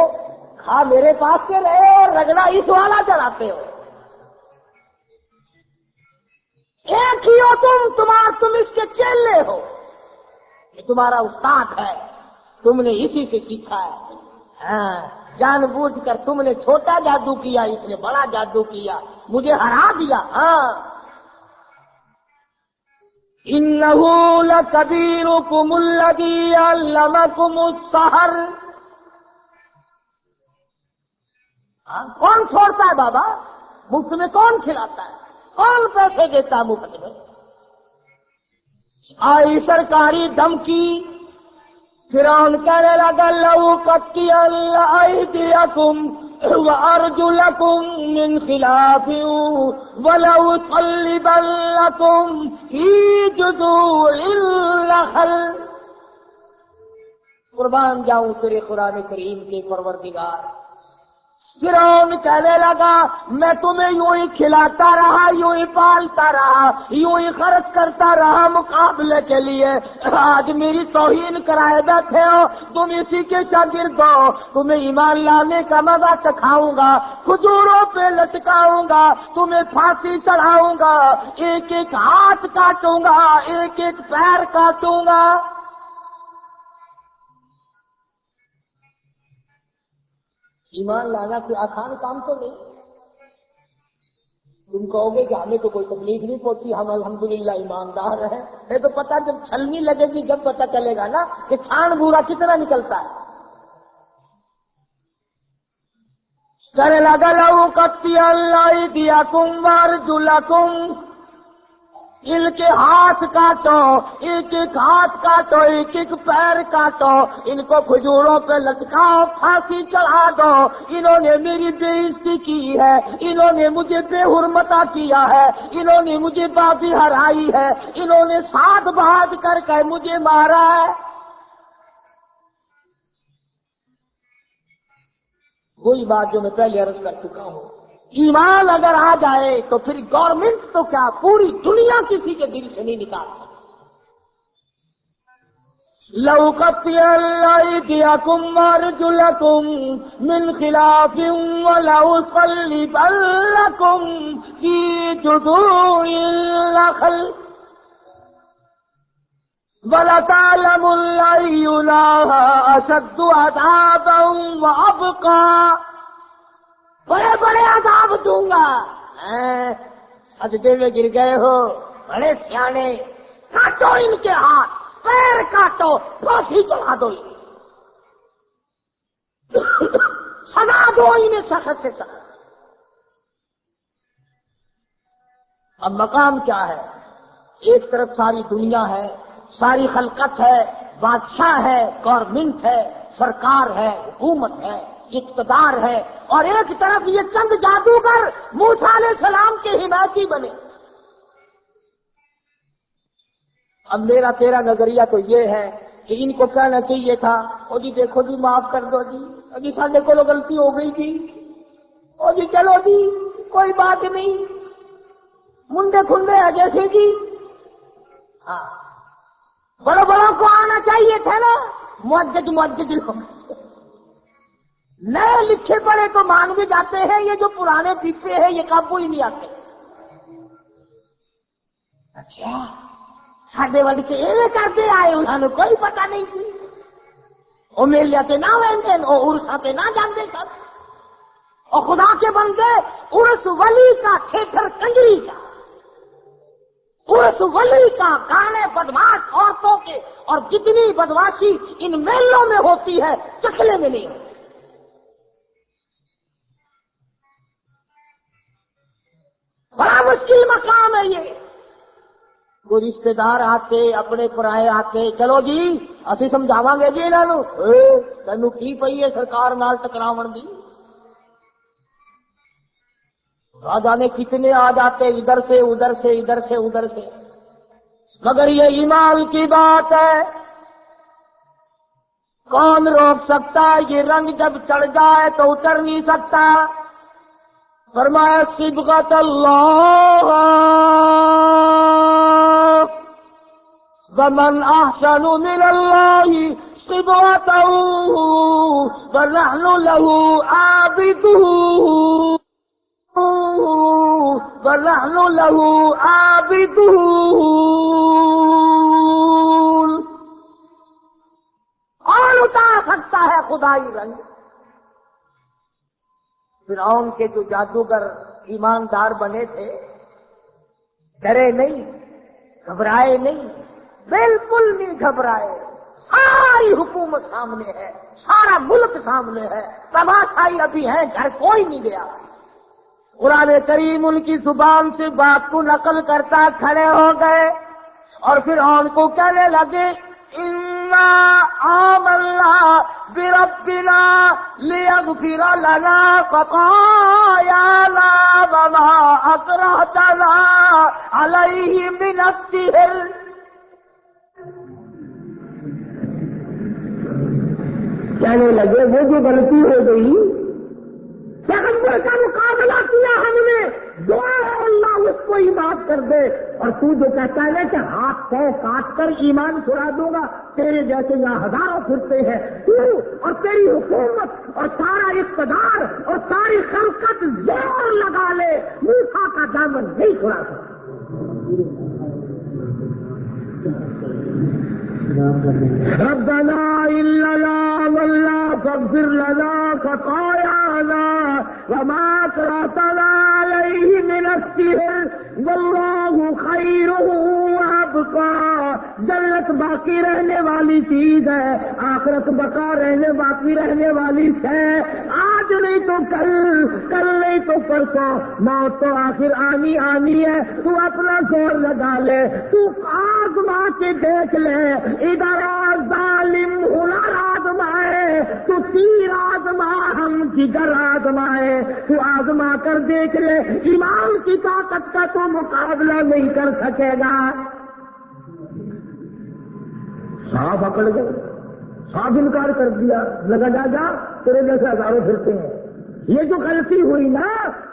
کھا میرے پاس سے رہے اور رگڑا اس والا چلاتے ہو، ایک ہی ہو تم اس کے چیلے ہو، یہ تمہارا استاد ہے، تم نے اسی سے سیکھا ہے۔ ہاں جان بوجھ کر تم نے چھوٹا جادو کیا، اس نے بڑا جادو کیا، مجھے ہرا دیا۔ ہاں انہ لکبیرکم الذی علمکم السحر، کون چھوڑتا ہے بابا؟ مفت میں کون کھلاتا ہے؟ کون پیسے دیتا ہے مفت میں؟ آئی سرکاری دھمکی، فرعون کہنے لگا لأقطعن أيديكم وأرجلكم من خلاف ولأصلبنكم في جذوع النخل۔ قربان جاؤں تیرے قرآن کریم کے پروردگار۔ فرعون کہنے لگا میں تمہیں یوں ہی کھلاتا رہا، یوں ہی پالتا رہا، یوں ہی خرچ کرتا رہا مقابلے کے لیے، آج میری توہین کرائے بیٹھے ہو، تم اسی کے شاگرد ہو، تمہیں ایمان لانے کا مزہ چکھاؤں گا، کھجوروں پہ لٹکاؤں گا، تمہیں پھانسی چڑھاؤں گا، ایک ایک ہاتھ کاٹوں گا، ایک ایک پیر کاٹوں گا۔ ایمان لانا کوئی آسان کام تو نہیں۔ تم کہو گے کہ ہمیں تو کوئی تکلیف نہیں پہنچی، ہم الحمدللہ ایماندار ہیں، یہ تو پتہ جب چھلنی لگے گی جب پتہ چلے گا نا کہ چھان بورا کتنا نکلتا ہے۔ کہنے لگا لأقطعن أيديكم وأرجلكم، ان کے ہاتھ کاٹو، ایک ایک ہاتھ کاٹو، ایک ایک پیر کاٹو، ان کو کھجوروں پہ لٹکاؤ، پھانسی چڑھا دو، انہوں نے میری بے عزتی کی ہے، انہوں نے مجھے بے حرمتا کیا ہے، انہوں نے مجھے بازی ہرائی ہے، انہوں نے ساتھ بہاد کر کے مجھے مارا ہے۔ وہی بات جو میں پہلے عرض کر چکا ہوں، ایمان اگر آ جائے تو پھر گورنمنٹ تو کیا پوری دنیا کسی کے دل سے نہیں نکال سکتی۔ لأقطعن أيديكم وأرجلكم من خلاف ولأصلبنكم في جذوع النخل وَلَتَعْلَمُنَّ أَيُّنَا أَشَدُّ عَذَابًا وَأَبْقَىٰ، بڑے بڑے عذاب دوں گا، سجدے میں گر گئے ہو، بڑے سیانے، کاٹو ان کے ہاتھ پیر کاٹو، پھانسی چڑھا دو، سزا دو انہیں سخت سے سخت۔ اب مقام کیا ہے؟ ایک طرف ساری دنیا ہے، ساری خلقت ہے، بادشاہ ہے، گورنمنٹ ہے، سرکار ہے، حکومت ہے، اقتدار ہے، اور ایک طرف یہ چند جادوگر موسیٰ علیہ السلام کے حمایتی بنے۔ اب میرا تیرا نظریہ تو یہ ہے کہ ان کو کہنا چاہیے تھا، او جی دیکھو جی معاف کر دو جی، ابھی ساڈے کو غلطی ہو گئی تھی، او جی چلو جی کوئی بات نہیں، منڈے کھنڈے ہے جیسے جی۔ ہاں بڑوں بڑوں کو آنا چاہیے تھا نا، معجز لوگ نئے لکھے پڑے تو مان بھی جاتے ہیں، یہ جو پرانے پیچھے ہیں یہ قابو ہی نہیں آتے۔ اچھا ساڈے وڈ کے یہ کرتے آئے، انہوں نے کوئی پتہ نہیں تھی، وہ میلے تے نہ ویندے، وہ عرساں تے نہ جاندے سب، اور خدا کے بندے عرس ولی کا تھیٹر کنجری کا، عرس ولی کا گانے بدماش عورتوں کے، اور جتنی بدماشی ان میلوں میں ہوتی ہے چکلے میں نہیں ہوتی۔ بڑا مشکل مقام ہے یہ۔ کوئی رشتے دار آتے، اپنے پرائے آتے، چلو جی اسی سمجھاواں گے جی انہاں نوں، تینوں کی پئی ہے سرکار نال ٹکراون دی۔ راجانے کتنے آ جاتے، ادھر سے ادھر سے، ادھر سے ادھر سے، مگر یہ ایمان کی بات ہے، کون روک سکتا ہے؟ یہ رنگ جب چڑھ جائے تو اتر نہیں سکتا۔ فرمایا صبغۃ اللہ ومن احسن من اللہ صبغۃ ونحن له عابدون ونحن له عابدون۔ کون اتار سکتا ہے خدائی رنگ؟ فرعون کے جو جادوگر ایماندار بنے تھے، ڈرے نہیں، گھبرائے نہیں، بالکل نہیں گھبرائے۔ ساری حکومت سامنے ہے، سارا ملک سامنے ہے، تماشائی ابھی ہے، گھر کوئی نہیں گیا۔ قرآن کریم ان کی زبان سے بات کو نقل کرتا کھڑے ہو گئے، اور فرعون کو کہنے لگے اِنَّا آمَنَّا بِرَبِّنَا لِيَغْفِرَ لَنَا خَطَايَانَا وَمَا أَكْرَهْتَنَا عَلَيْهِ مِنَ السِّحْرِ۔ کہنے لگے وہ جو غلطی ہو گئی، پیغمبر کا مقابلہ کیا ہم نے، دعا ہے اللہ اس کو ہی معاف کر دے، اور تو جو کہتا ہے کہ ہاتھ پہ کاٹ کر ایمان چھڑا دوں گا، تیرے جیسے یہاں ہزاروں پھرتے ہیں، تو اور تیری حکومت اور سارا اقتدار اور ساری خلقت زور لگا لے، موسیٰ کا دامن نہیں چھڑا سکتا۔ ربنا اننا آمنا فاغفر لنا خطايانا وما أكرهتنا عليه من السحر والله خير وأبقى۔ جنت باقی رہنے والی چیز ہے، آخرت بقا رہنے باقی رہنے والی ہے، آج نہیں تو کل، کل نہیں تو پرسوں، موت تو آخر آنی آنی ہے۔ تو اپنا زور لگا لے، تو آزما کے دیکھ لے، ادھر ظالم ہنر آزمائے، تو تیر آزما ہم جگر آزمائے، تو آزما کر دیکھ لے، ایمان کی طاقت کا تو مقابلہ نہیں کر سکے گا۔ صاحب اکڑ گئے، صاحب انکار کر دیا، لگا جا جا تیرے جیسے ہزاروں پھرتے ہیں۔ یہ جو غلطی ہوئی نا،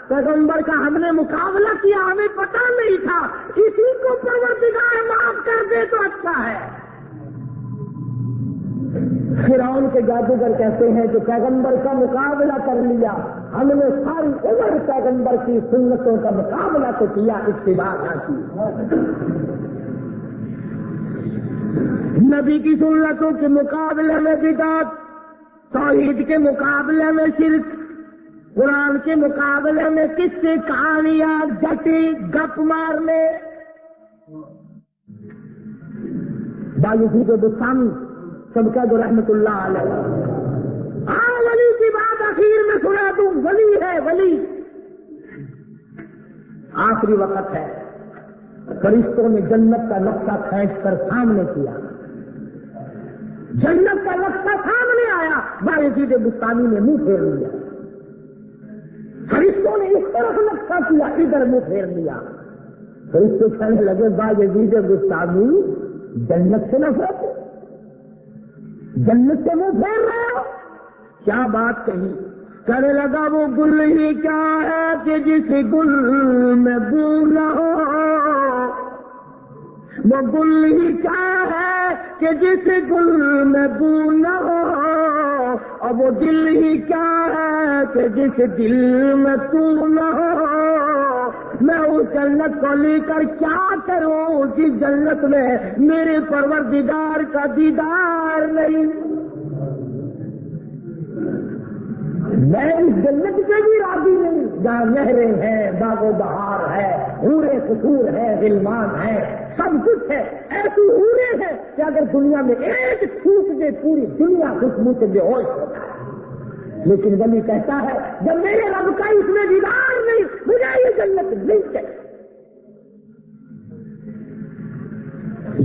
پیغمبر کا ہم نے مقابلہ کیا، ہمیں پتہ نہیں تھا، اسی کو پروردگار معاف کر دے تو اچھا ہے۔ فرعون کے جادوگر کہتے ہیں کہ پیغمبر کا مقابلہ کر لیا، ہم نے ساری عمر پیغمبر کی سنتوں کا مقابلہ تو کیا، اتباع نہ کی۔ نبی کی سنتوں کے مقابلے میں بدعت، توحید کے مقابلے میں شرک، قرآن کے مقابلے میں کس سے کہانیاں جٹی گپ مارنے باوجود بستانی سب کا جو رحمت اللہ علیہ. ہاں ولی کی بات آخر میں سنا دوں. ولی ہے ولی. آخری وقت ہے. فرشتوں نے جنت کا نقشہ کھینچ کر سامنے کیا. جنت کا نقشہ سامنے آیا. باوجود بستانی نے منہ پھیر لیا. فرشتوں نے اس طرف نقشہ کیا, ادھر منہ پھیر لیا. فرشتے کہنے لگے باوجود بستانی جنت سے نفرت, جنت سے منہ پھیر رہے ہو, کیا بات کہی. کہنے لگا وہ گل ہی کیا ہے کہ جس گل میں بو نہ ہو, وہ گل ہی کیا ہے کہ جس گل میں بو نہ ہو, اور وہ دل ہی کیا ہے کہ جس دل میں تو نہ ہو. میں اس جنت کو لے کر کیا کروں جس جنت میں میرے پروردگار کا دیدار نہیں. میں اس جنت سے بھی راضی نہیں جہاں نہریں ہیں, باغ و بہار ہے, حوریں قصور ہے, غلمان ہے, سب کچھ ہے. ایسی حوریں ہیں کہ اگر دنیا میں ایک چھوٹ دے پوری دنیا خوشبو سے بے ہوش ہوتا ہے. لیکن ولی کہتا ہے جب میرے رب کا اس میں دیدار نہیں, مجھے یہ جنت نہیں چاہیے.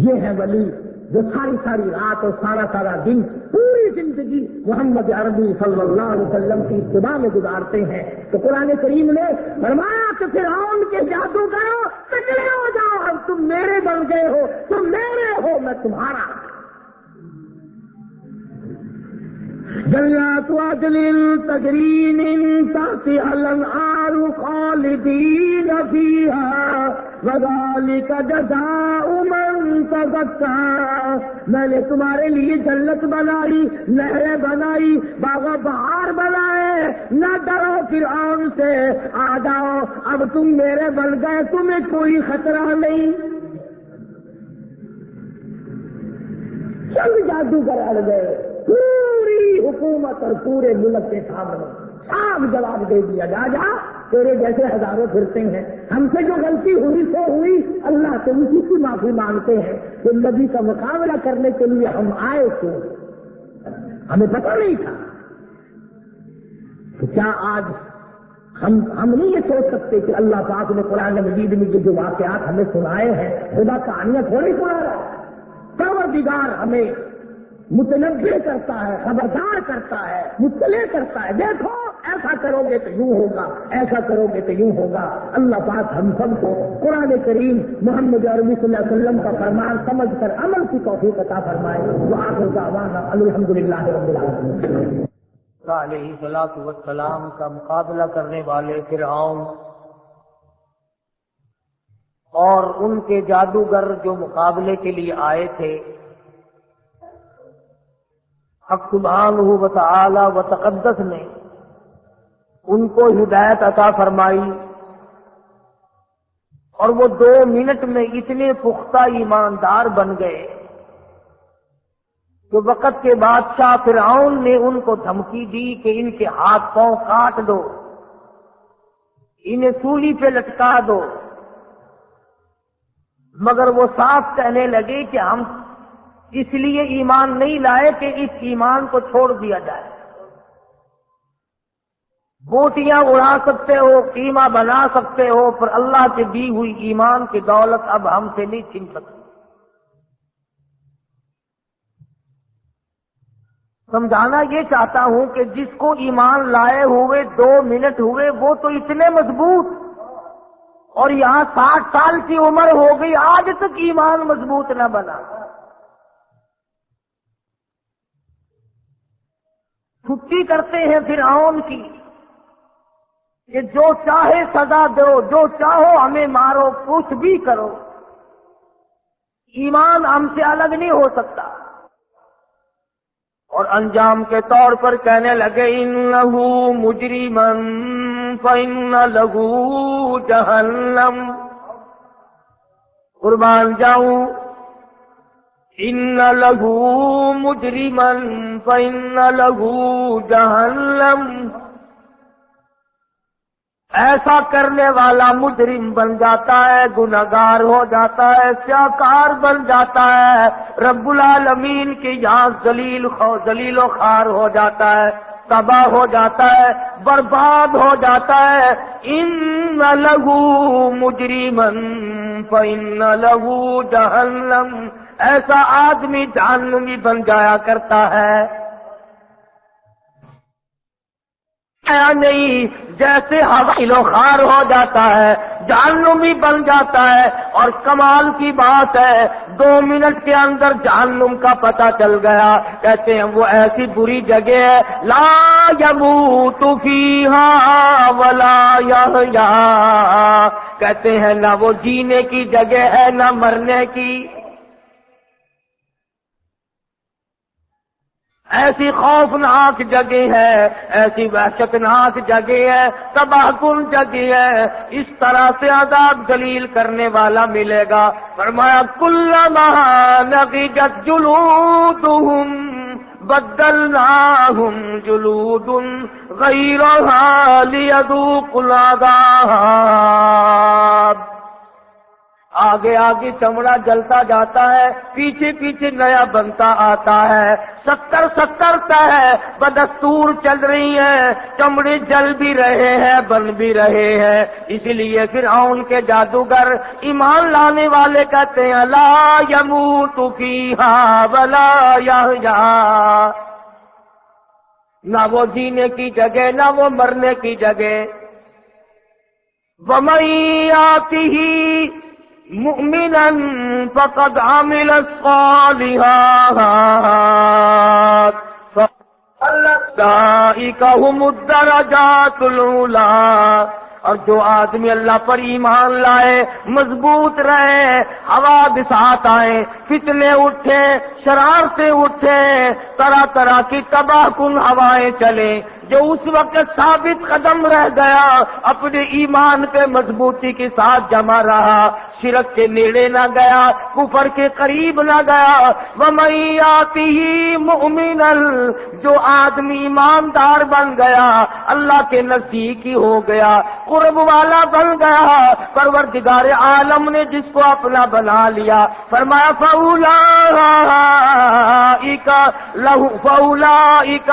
یہ ہے ولی جو ساری ساری رات اور سارا دن پوری زندگی محمد عربی صلی اللہ علیہ وسلم کی اتباع میں گزارتے ہیں. تو قرآن کریم نے فرمایا کہ فرعون کے جادوگروں کچرے ہو جاؤ, اب تم میرے بن گئے ہو, تم میرے ہو, میں تمہارا. جنات عدن تجری من تحتها الانہار خالدین فیہا وذالک جزاء من تزکیٰ. میں نے تمہارے لیے جنت بنائی, نہریں بنائی, باغ بہار بنائے. نہ ڈرو فرعون سے, آ جاؤ اب تم میرے بن گئے, تمہیں کوئی خطرہ نہیں. چند جادوگر اڑ گئے, پوری حکومت اور پورے ملک کے سامنے صاف جواب دے دیا, جا جا تیرے جیسے ہزاروں پھرتے ہیں, ہم سے جو غلطی ہوئی سو ہوئی, اللہ سے اسی کی معافی مانگتے ہیں. کہ نبی کا مقابلہ کرنے کے لیے ہم آئے تھے, ہمیں پتہ نہیں تھا. تو کیا آج ہم نہیں یہ سوچ سکتے کہ اللہ پاک نے قرآن مجید میں جو واقعات ہمیں سنائے ہیں, خدا کہانیاں تھوڑی سنا رہا ہے. پروردگار ہمیں متنبع کرتا ہے, خبردار کرتا ہے, مطلع کرتا ہے. دیکھو ایسا کرو گے تو یوں ہوگا, ایسا کرو گے تو یوں ہوگا. اللہ پاک ہم سب کو قرآن کریم محمد عربی صلی اللہ علیہ وسلم کا فرمان سمجھ کر عمل کی توفیق عطا فرمائے. وآخر دعوانا الحمدللہ رب العالمین. علیہ الصلوۃ والسلام کا مقابلہ کرنے والے فرعون اور ان کے جادوگر جو مقابلے کے لیے آئے تھے, حق سبحانہ و تعالی و تقدس نے ان کو ہدایت عطا فرمائی, اور وہ 2 منٹ میں اتنے پختہ ایماندار بن گئے کہ وقت کے بادشاہ فرعون نے ان کو دھمکی دی کہ ان کے ہاتھ پاؤں کاٹ دو, انہیں سولی پہ لٹکا دو. مگر وہ صاف کہنے لگے کہ ہم اس لیے ایمان نہیں لائے کہ اس ایمان کو چھوڑ دیا جائے. بوٹیاں اڑا سکتے ہو, قیمہ بنا سکتے ہو, پر اللہ سے دی ہوئی ایمان کی دولت اب ہم سے نہیں چھین سکتے. سمجھانا یہ چاہتا ہوں کہ جس کو ایمان لائے ہوئے 2 منٹ ہوئے وہ تو اتنے مضبوط, اور یہاں 60 سال کی عمر ہو گئی, آج تک ایمان مضبوط نہ بنا. چھٹی کرتے ہیں فرعون کی کہ جو چاہے سزا دو, جو چاہو ہمیں مارو, کچھ بھی کرو, ایمان ہم سے الگ نہیں ہو سکتا. اور انجام کے طور پر کہنے لگے انہو مجرمن فإن لہو جہنم. قربان جاؤں, ان لہو مجرمن فإن لہو جہنم. ایسا کرنے والا مجرم بن جاتا ہے، گناہگار ہو جاتا ہے، سیاکار بن جاتا ہے، رب العالمین کی یہاں ذلیل و خوار ہو جاتا ہے، تباہ ہو جاتا ہے، برباد ہو جاتا ہے۔ ان لہو مجرمن فإن لہو جہنم، ایسا آدمی جہنمی بن جایا کرتا ہے۔ نہیں جیسے ذلیل و خوار ہو جاتا ہے، جہنمی بن جاتا ہے، اور کمال کی بات ہے 2 منٹ کے اندر جہنم کا پتہ چل گیا۔ کہتے ہیں وہ ایسی بری جگہ ہے، لا یموت فیہا ولا یحیا، کہتے ہیں نہ وہ جینے کی جگہ ہے نہ مرنے کی، ایسی خوفناک جگہ ہے، ایسی وحشتناک جگہ ہے، تباہ کن جگہ ہے۔ اس طرح سے عذاب ذلیل کرنے والا ملے گا۔ فرمایا کلما نضجت جلودہم بدلناہم جلود غیرہا لیذوقوا العذاب، آگے آگے چمڑا جلتا جاتا ہے، پیچھے پیچھے نیا بنتا آتا ہے، 70 ہے بدستور چل رہی ہیں، چمڑے جل بھی رہے ہیں بن بھی رہے ہیں۔ اس لیے فرعون کے جادوگر ایمان لانے والے کہتے ہیں لا یموت فیہا ولا یحیا، نہ وہ جینے کی جگہ نہ وہ مرنے کی جگہ۔ وَمَن یَأْتِهِ مؤمنا فقد عمل الصالحات فأولئك هم الدرجات العلی، اور جو آدمی اللہ پر ایمان لائے، مضبوط رہے، حوادثات آئے، فتنے اٹھے، شرارتیں اٹھے، طرح طرح کی تباہ کن ہوائیں چلیں، جو اس وقت ثابت قدم رہ گیا، اپنے ایمان پہ مضبوطی کے ساتھ جمع رہا، شرک کے نیڑے نہ گیا، کفر کے قریب نہ گیا۔ وَمَن یَأْتِهِ مُؤْمِنًا، جو آدمی ایماندار بن گیا، اللہ کے نزدیک ہی ہو گیا، قرب والا بن گیا، پروردگار عالم نے جس کو اپنا بنا لیا، فرمایا فَأُولَئِكَ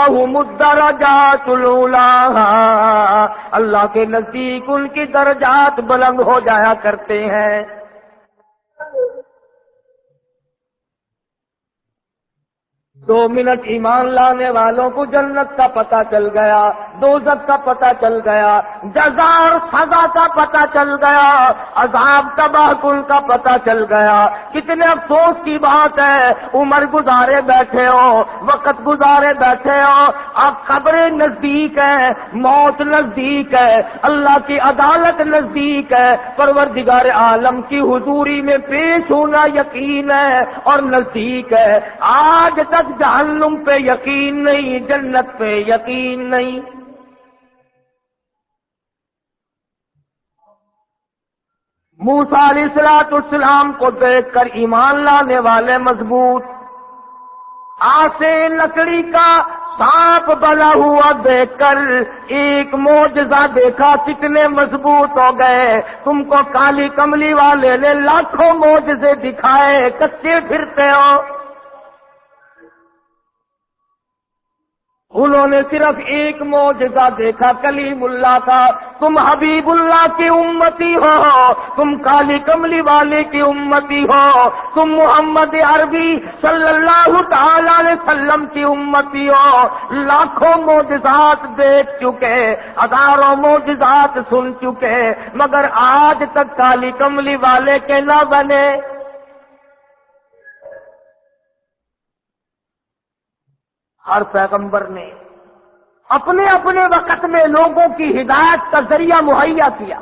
هُمُ الدَّرَجَاتُ الْعُلَىٰ، اللہ کے نزدیک ان کی درجات بلند ہو جایا کرتے ہیں۔ 2 منٹ ایمان لانے والوں کو جنت کا پتہ چل گیا، دوزخ کا پتہ چل گیا، جزا اور سزا کا پتہ چل گیا، عذاب تباہ کن کا پتہ چل گیا۔ کتنے افسوس کی بات ہے، عمر گزارے بیٹھے ہو، وقت گزارے بیٹھے ہو، اب قبریں نزدیک ہے، موت نزدیک ہے، اللہ کی عدالت نزدیک ہے، پروردگار عالم کی حضوری میں پیش ہونا یقین ہے اور نزدیک ہے۔ آج تک جہنم پہ یقین نہیں، جنت پہ یقین نہیں۔ موسیٰ علیہ السلام کو دیکھ کر ایمان لانے والے مضبوط، آسے لکڑی کا سانپ بنا ہوا دیکھ کر ایک معجزہ دیکھا، کتنے مضبوط ہو گئے۔ تم کو کالی کملی والے نے لاکھوں معجزے دکھائے، کچے پھرتے ہو۔ انہوں نے صرف ایک معجزہ دیکھا کلیم اللہ کا، تم حبیب اللہ کی امتی ہو، تم کالی کملی والے کی امتی ہو، تم محمد عربی صلی اللہ تعالی علیہ وسلم کی امتی ہو۔ لاکھوں معجزات دیکھ چکے، ہزاروں معجزات سن چکے، مگر آج تک کالی کملی والے کے نہ بنے۔ ہر پیغمبر نے اپنے اپنے وقت میں لوگوں کی ہدایت کا ذریعہ مہیا کیا۔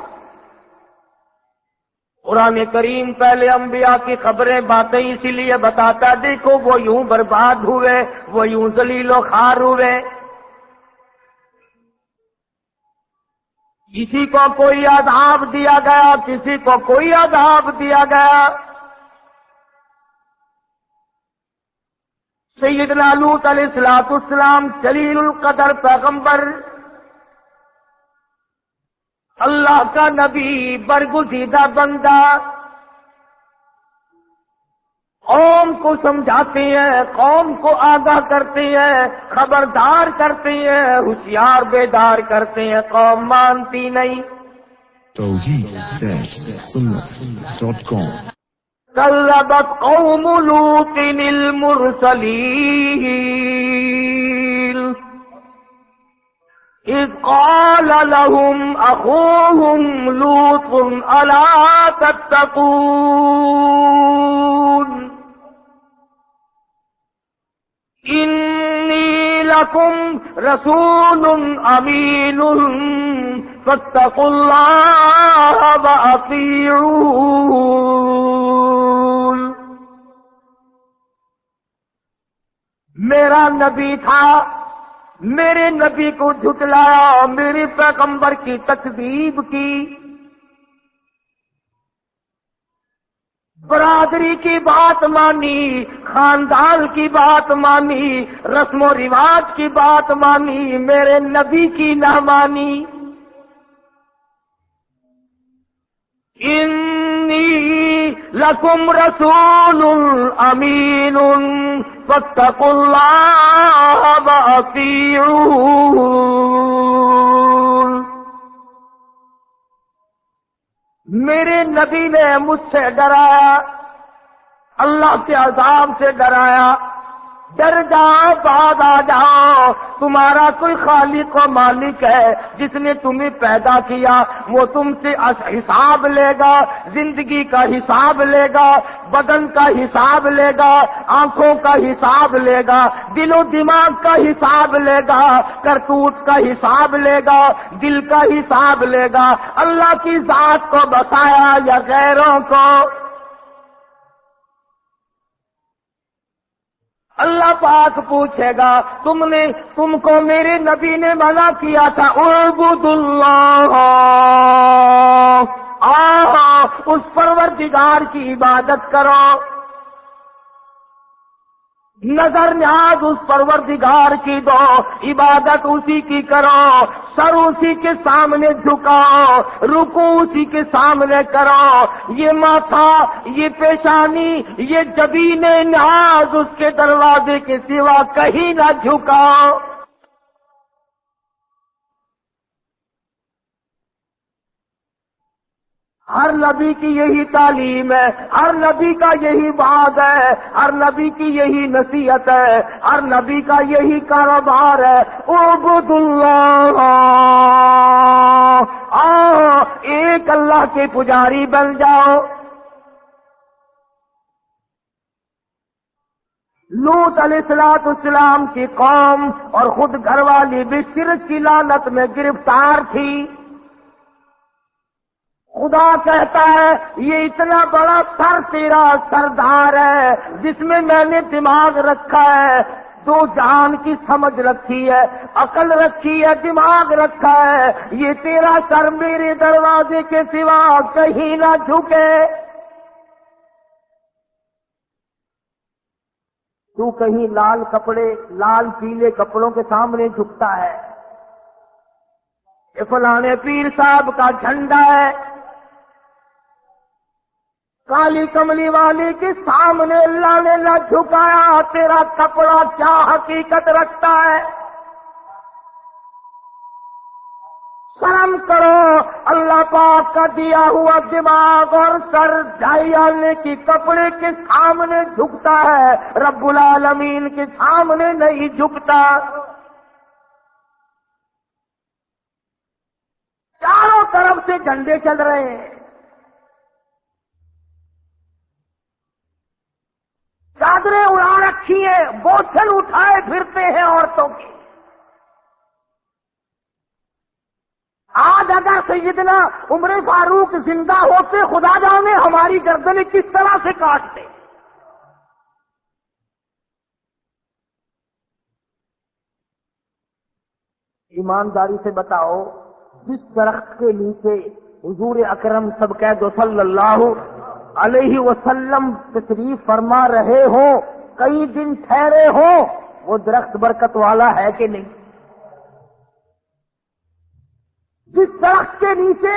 قرآن کریم پہلے انبیاء کی خبریں باتیں اسی لیے بتاتا، دیکھو وہ یوں برباد ہوئے، وہ یوں ذلیل و خوار ہوئے، کسی کو کوئی عذاب دیا گیا، کسی کو کوئی عذاب دیا گیا۔ سیدنا لوط علیہ السلام جلیل القدر پیغمبر، اللہ کا نبی برگزیدہ بندہ قوم کو سمجھاتے ہیں، قوم کو آگاہ کرتے ہیں، خبردار کرتے ہیں، ہوشیار بیدار کرتے ہیں، قوم مانتی نہیں۔ توحید-سنت.com کذبت قوم لوط المرسلین اذ قال لهم اخوهم لوط الا تتقون انی لکم رسول امین فاتقوا اللہ واطیعون۔ میرا نبی تھا، میرے نبی کو جھٹلایا، میرے پیغمبر کی تکذیب کی، برادری کی بات مانی، خاندان کی بات مانی، رسم و رواج کی بات مانی، میرے نبی کی نہ مانی۔ انی لکم رسول امین فاتقوا اللہ واطیعون۔ میرے نبی نے مجھ سے ڈرایا، اللہ کے عذاب سے ڈرایا، ڈر جاؤ، بعد آ جاؤ، تمہارا کوئی خالق و مالک ہے جس نے تمہیں پیدا کیا، وہ تم سے حساب لے گا، زندگی کا حساب لے گا، بدن کا حساب لے گا، آنکھوں کا حساب لے گا، دل و دماغ کا حساب لے گا، کرتوت کا حساب لے گا، دل کا حساب لے گا۔ اللہ کی ذات کو بسایا یا غیروں کو؟ اللہ پاک پوچھے گا تم کو میرے نبی نے منع کیا تھا اعبد اللہ، اس پروردگار کی عبادت کرو، نظر نیاز اس پروردگار کی دو، عبادت اسی کی کرو، سر اسی کے سامنے جھکاؤ، رکوع اسی کے سامنے کرو، یہ ماتھا، یہ پیشانی، یہ جبین نیاز اس کے دروازے کے سوا کہیں نہ جھکاؤ۔ ہر نبی کی یہی تعلیم ہے، ہر نبی کا یہی وعد ہے، ہر نبی کی یہی نصیحت ہے، ہر نبی کا یہی کاروبار ہے، اعبد اللہ، ایک اللہ کے پجاری بن جاؤ۔ لوط علیہ السلام کی قوم اور خود گھر والی بھی شرک کی لعنت میں گرفتار تھی۔ خدا کہتا ہے یہ اتنا بڑا سر تیرا سردار ہے جس میں میں نے دماغ رکھا ہے، دو جہان کی سمجھ رکھی ہے، عقل رکھی ہے، دماغ رکھا ہے، یہ تیرا سر میرے دروازے کے سوا کہیں نہ جھکے۔ تو کہیں لال کپڑے، لال پیلے کپڑوں کے سامنے جھکتا ہے، یہ فلانے پیر صاحب کا جھنڈا ہے، کالی کملی والی کے سامنے اللہ نے نہ جھکایا، تیرا کپڑا کیا حقیقت رکھتا ہے؟ شرم کرو، اللہ پاک کا دیا ہوا دماغ اور سر ڈھائی آنے کی کپڑے کے سامنے جھکتا ہے، رب العالمین کے سامنے نہیں جھکتا۔ چاروں طرف سے جھنڈے چل رہے ہیں، چادریں اڑا رکھی ہیں، بوتل اٹھائے پھرتے ہیں عورتوں کی۔ آج اگر سیدنا عمر فاروق زندہ ہوتے خدا جانے ہماری گردنیں کس طرح سے کاٹتے۔ ایمانداری سے بتاؤ، جس درخت کے نیچے حضور اکرم سب کہہ دو صلی اللہ علیہ وسلم تشریف فرما رہے ہوں، کئی دن ٹھہرے ہوں، وہ درخت برکت والا ہے کہ نہیں؟ جس درخت کے نیچے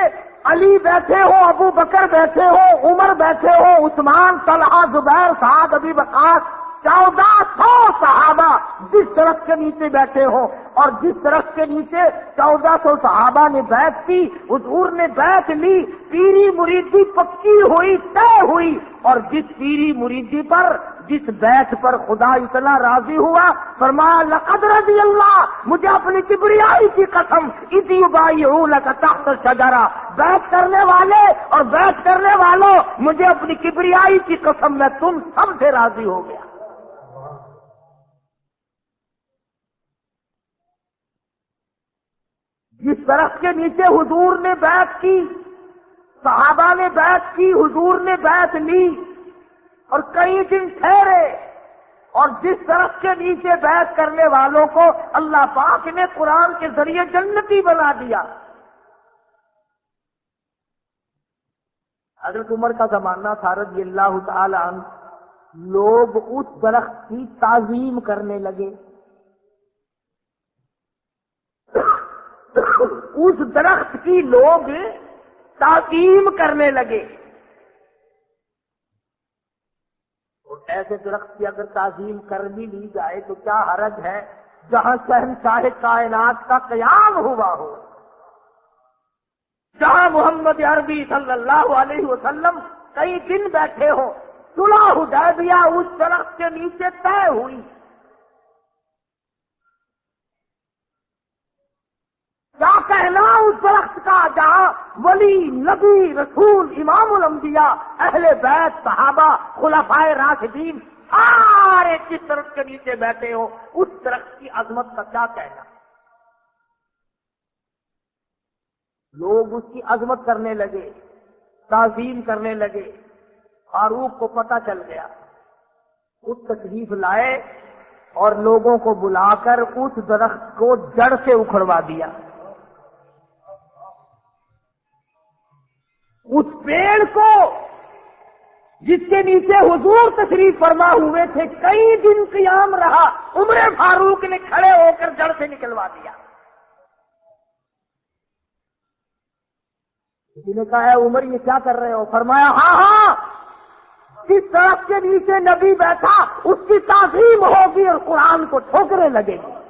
علی بیٹھے ہو، ابو بکر بیٹھے ہو، عمر بیٹھے ہو، عثمان، طلحہ، زبیر، سعد، ابی وقاص، 1400 صحابہ جس درخت کے نیچے بیٹھے ہوں، اور جس درخت کے نیچے 1400 صحابہ نے بیعت کی، حضور نے بیعت لی، پیری مریدی پکی ہوئی، طے ہوئی، اور جس پیری مریدی پر، جس بیعت پر خدا اتنا راضی ہوا، فرمایا لقد رضی اللہ، مجھے اپنی کبریائی کی قسم، اذ یبایعونک تحت الشجرہ، بیعت کرنے والے اور بیعت کرنے والوں، مجھے اپنی کبریائی کی قسم، میں تم سب سے راضی ہو گیا۔ جس درخت کے نیچے حضور نے بیعت کی، صحابہ نے بیعت کی، حضور نے بیعت لی اور کئی دن ٹھہرے، اور جس درخت کے نیچے بیعت کرنے والوں کو اللہ پاک نے قرآن کے ذریعے جنتی بنا دیا۔ حضرت عمر کا زمانہ تھا رضی اللہ تعالی عنہ، لوگ اس درخت کی تعظیم کرنے لگے، اس درخت کی لوگ تعظیم کرنے لگے۔ اور ایسے درخت کی اگر تعظیم کر بھی لی جائے تو کیا حرج ہے جہاں شہنشاہ کائنات کا قیام ہوا ہو، جہاں محمد عربی صلی اللہ علیہ وسلم کئی دن بیٹھے ہوں، صلح حدیبیہ اس درخت کے نیچے طے ہوئی۔ کیا کہنا اس درخت کا جہاں ولی، نبی، رسول، امام الانبیاء، اہل بیت، صحابہ، خلفائے راشدین سارے جس درخت کے نیچے بیٹھے ہو، اس درخت کی عظمت کا کیا کہنا۔ لوگ اس کی عظمت کرنے لگے، تعظیم کرنے لگے۔ فاروق کو پتہ چل گیا، اس تشریف لائے اور لوگوں کو بلا کر اس درخت کو جڑ سے اکھڑوا دیا۔ اس پیڑ کو جس کے نیچے حضور تشریف فرما ہوئے تھے، کئی دن قیام رہا، عمر فاروق نے کھڑے ہو کر جڑ سے نکلوا دیا۔ کسی نے کہا ہے عمر یہ کیا کر رہے ہو؟ فرمایا ہاں، جس درخت کے نیچے نبی بیٹھا اس کی تعظیم ہوگی اور قرآن کو ٹھوکریں لگے گی۔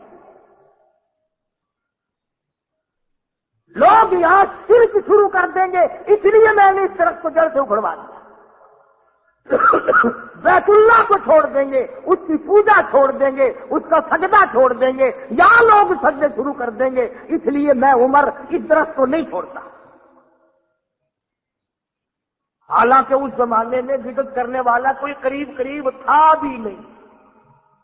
لوگ یہاں شرک شروع کر دیں گے، اس لیے میں نے اس درخت کو جڑ سے اکھڑوا دیا۔ بیت اللہ کو چھوڑ دیں گے، اس کی پوجا چھوڑ دیں گے، اس کا سجدہ چھوڑ دیں گے، یہاں لوگ سجدے شروع کر دیں گے، اس لیے میں عمر اس درخت کو نہیں چھوڑتا۔ حالانکہ اس زمانے میں بدعت کرنے والا کوئی قریب تھا بھی نہیں،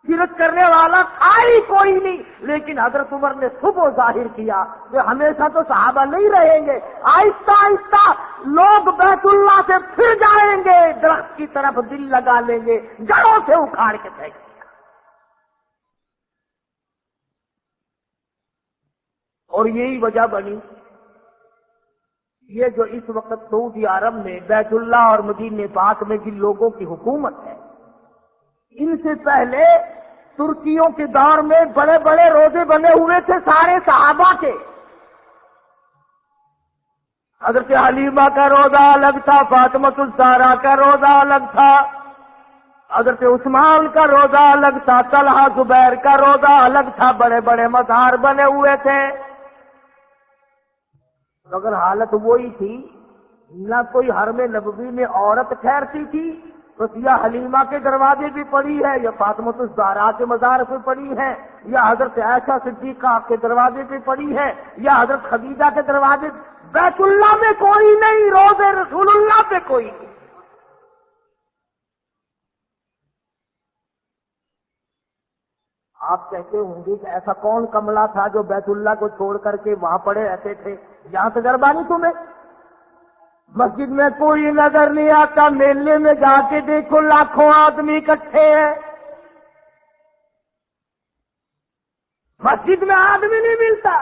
بدعت کرنے والا تھا ہی کوئی نہیں، لیکن حضرت عمر نے صبح ظاہر کیا کہ ہمیشہ تو صحابہ نہیں رہیں گے، آہستہ آہستہ لوگ بیت اللہ سے پھر جائیں گے، درخت کی طرف دل لگا لیں گے، جڑوں سے اکھاڑ کے پھینک دیا۔ اور یہی وجہ بنی یہ جو اس وقت سعودی عرب میں بیت اللہ اور مدینہ پاک میں جن لوگوں کی حکومت ہے، ان سے پہلے ترکیوں کے دور میں بڑے بڑے روزے بنے ہوئے تھے سارے صحابہ کے۔ حضرت حلیمہ کا روزہ الگ تھا، فاطمہ الزہرا کا روزہ الگ تھا، حضرت عثمان کا روزہ الگ تھا، طلحہ زبیر کا روزہ الگ تھا، بڑے بڑے مزار بنے ہوئے تھے۔ اگر حالت وہی تھی، نہ کوئی حرم نبوی میں عورت ٹھہرتی تھی، تو یا حلیمہ کے دروازے بھی پڑی ہے، یا فاطمہ الزہرا کے مزار پہ پڑی ہے، یا حضرت عائشہ صدیقہ کے دروازے پہ پڑی ہے، یا حضرت خدیجہ کے دروازے۔ بیت اللہ میں کوئی نہیں، روزے رسول اللہ پہ کوئی نہیں۔ آپ کہتے ہوں گے کہ ایسا کون کملا تھا جو بیت اللہ کو چھوڑ کر کے وہاں پڑے رہتے تھے؟ یہاں تجربہ نہیں تمہیں؟ مسجد میں کوئی نظر نہیں آتا، میلے میں جا کے دیکھو لاکھوں آدمی اکٹھے ہیں، مسجد میں آدمی نہیں ملتا۔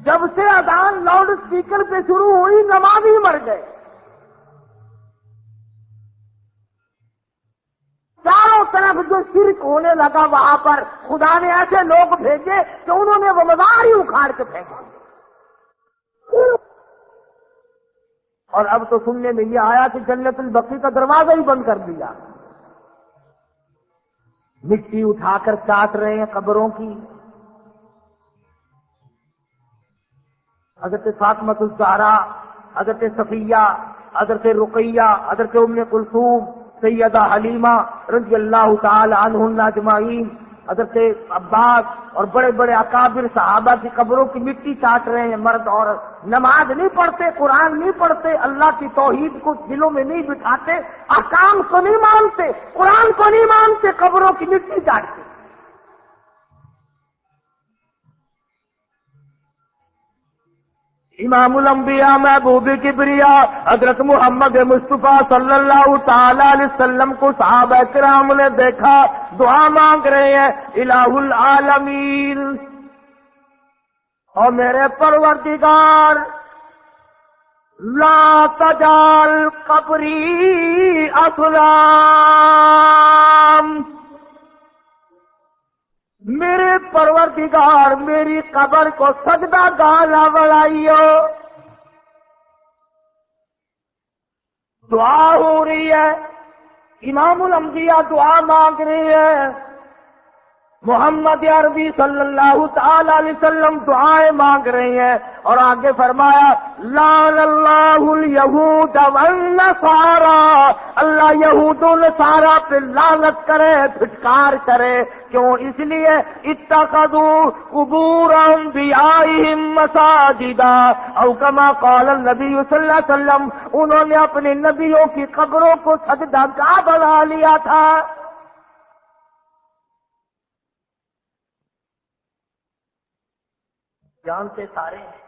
جب سے اذان لاؤڈ اسپیکر پہ شروع ہوئی، نمازی مر گئے۔ چاروں طرف جو شرک ہونے لگا وہاں پر خدا نے ایسے لوگ بھیجے کہ انہوں نے وہ مزار ہی اکھاڑ کے پھینکا. اور اب تو سننے میں یہ آیا کہ جنت البقیع کا دروازہ ہی بند کر دیا. مٹی اٹھا کر چاٹ رہے ہیں قبروں کی. حضرت فاطمہ الزہرا، حضرت صفیہ، حضرت رقیہ، حضرت ام کلثوم، سیدہ حلیمہ رضی اللہ تعالی عنہن اجمعین، حضرت عباس اور بڑے بڑے اکابر صحابہ کی قبروں کی مٹی چاٹ رہے ہیں مرد عورت. نماز نہیں پڑھتے، قرآن نہیں پڑھتے، اللہ کی توحید کو دلوں میں نہیں بٹھاتے، احکام کو نہیں مانتے، قرآن کو نہیں مانتے، قبروں کی مٹی چاٹتے. امام الانبیاء محبوب کبریا حضرت محمد مصطفیٰ صلی اللہ تعالی علیہ وسلم کو صحابہ کرام نے دیکھا دعا مانگ رہے ہیں. الہ العالمین، اور میرے پروردگار لا تجعل قبری اصنام، میرے پروردگار میری قبر کو سجدہ گاہ نہ بنائیو. دعا ہو رہی ہے، امام الانبیاء دعا مانگ رہے ہیں، محمد عربی صلی اللہ تعالی علیہ وسلم دعائیں مانگ رہے ہیں. اور آگے فرمایا لعن اللہ الیہود والنصارى، اللہ یہود و نصارہ پہ لعنت کرے، پھٹکار کرے. کیوں؟ اس لیے اتخذوا قبور انبیائہم مساجدا، او کما قال النبی صلی اللہ علیہ وسلم، انہوں نے اپنے نبیوں کی قبروں کو سجدہ گاہ بنا لیا تھا. جانتے سارے ہیں،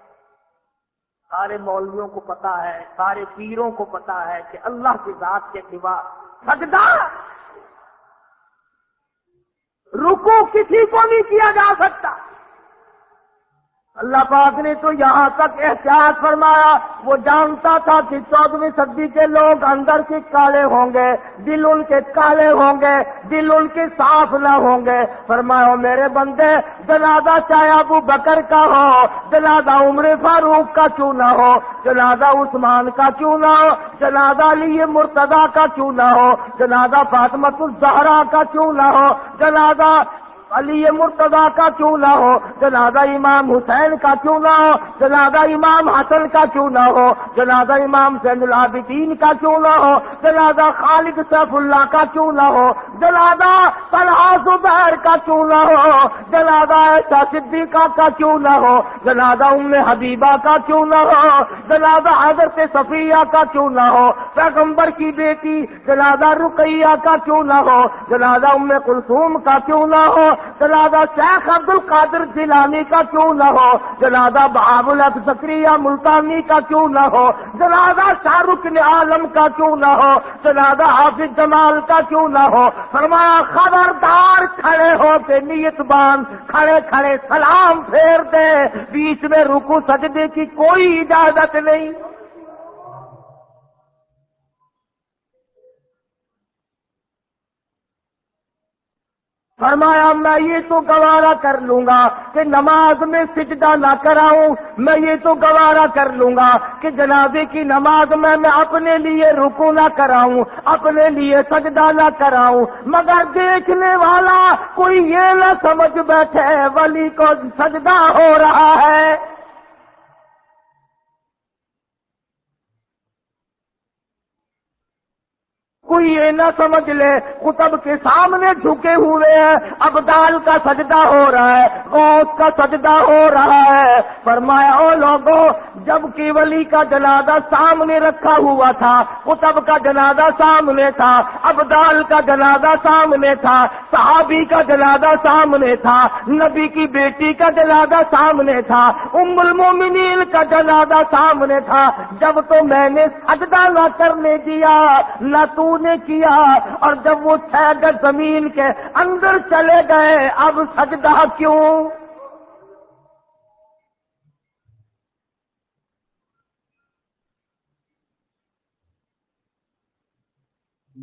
سارے مولویوں کو پتا ہے، سارے پیروں کو پتا ہے کہ اللہ کی ذات کے سوا سجدہ رکوع کسی کو نہیں کیا جا سکتا. اللہ پاک نے تو یہاں تک احتیاط فرمایا، وہ جانتا تھا کہ 14ویں صدی کے لوگ اندر سے کالے ہوں گے، دل ان کے کالے ہوں گے، دل ان کے صاف نہ ہوں گے. فرمایا میرے بندے، جنازہ چاہے ابو بکر کا ہو، جنازہ عمر فاروق کا کیوں نہ ہو، جنازہ عثمان کا کیوں نہ ہو، جنازہ علی مرتضی کا کیوں نہ ہو، جنازہ فاطمہ الزہرا کا کیوں نہ ہو، جنازہ علی مرتضی کا کیوں نہ ہو، جنازہ امام حسین کا کیوں نہ ہو، جنازہ امام حسن کا کیوں نہ ہو، جنازہ امام زین العابدین کا کیوں نہ ہو، جنازہ خالد سیف اللہ کا کیوں نہ ہو، جنازہ طلحہ زبیر کا کیوں نہ ہو، جنازہ عائشہ صدیقہ کا کیوں نہ ہو، جنازہ ام حبیبہ کا کیوں نہ ہو، جنازہ حضرت صفیہ کا کیوں نہ ہو، پیغمبر کی بیٹی جنازہ رقیہ کا کیوں نہ ہو، جنازہ ام کلثوم کا کیوں نہ ہو، جنازہ شیخ عبد القادر جیلانی کا کیوں نہ ہو، جنازہ بہاء الحق زکریا ملتانی کا کیوں نہ ہو، جنازہ شاہ رکن عالم کا کیوں نہ ہو، جنازہ حافظ جمال کا کیوں نہ ہو. فرمایا خبردار، کھڑے ہو کے نیت باندھ، کھڑے کھڑے سلام پھیر دے، بیچ میں رکوع سجدے کی کوئی اجازت نہیں. فرمایا میں یہ تو گوارا کر لوں گا کہ نماز میں سجدہ نہ کراؤں، میں یہ تو گوارا کر لوں گا کہ جنازے کی نماز میں اپنے لیے رکوع نہ کراؤں، اپنے لیے سجدہ نہ کراؤں، مگر دیکھنے والا کوئی یہ نہ سمجھ بیٹھے ولی کو سجدہ ہو رہا ہے. کوئی یہ نہ سمجھ لے قطب کے سامنے جھکے ہوئے ہیں، ابدال کا سجدہ ہو رہا ہے، غوث کا سجدہ ہو رہا ہے. فرمایا او لوگوں، جب کہ ولی کا جنازہ سامنے رکھا ہوا تھا، قطب کا جنازہ سامنے تھا، ابدال کا جنازہ سامنے تھا، صحابی کا جنازہ سامنے تھا، نبی کی بیٹی کا جنازہ سامنے تھا، ام المومنین کا جنازہ سامنے تھا، جب تو میں نے سجدہ نہ کرنے دیا نہ تو نے کیا، اور جب وہ 6 گز زمین کے اندر چلے گئے اب سجدہ کیوں؟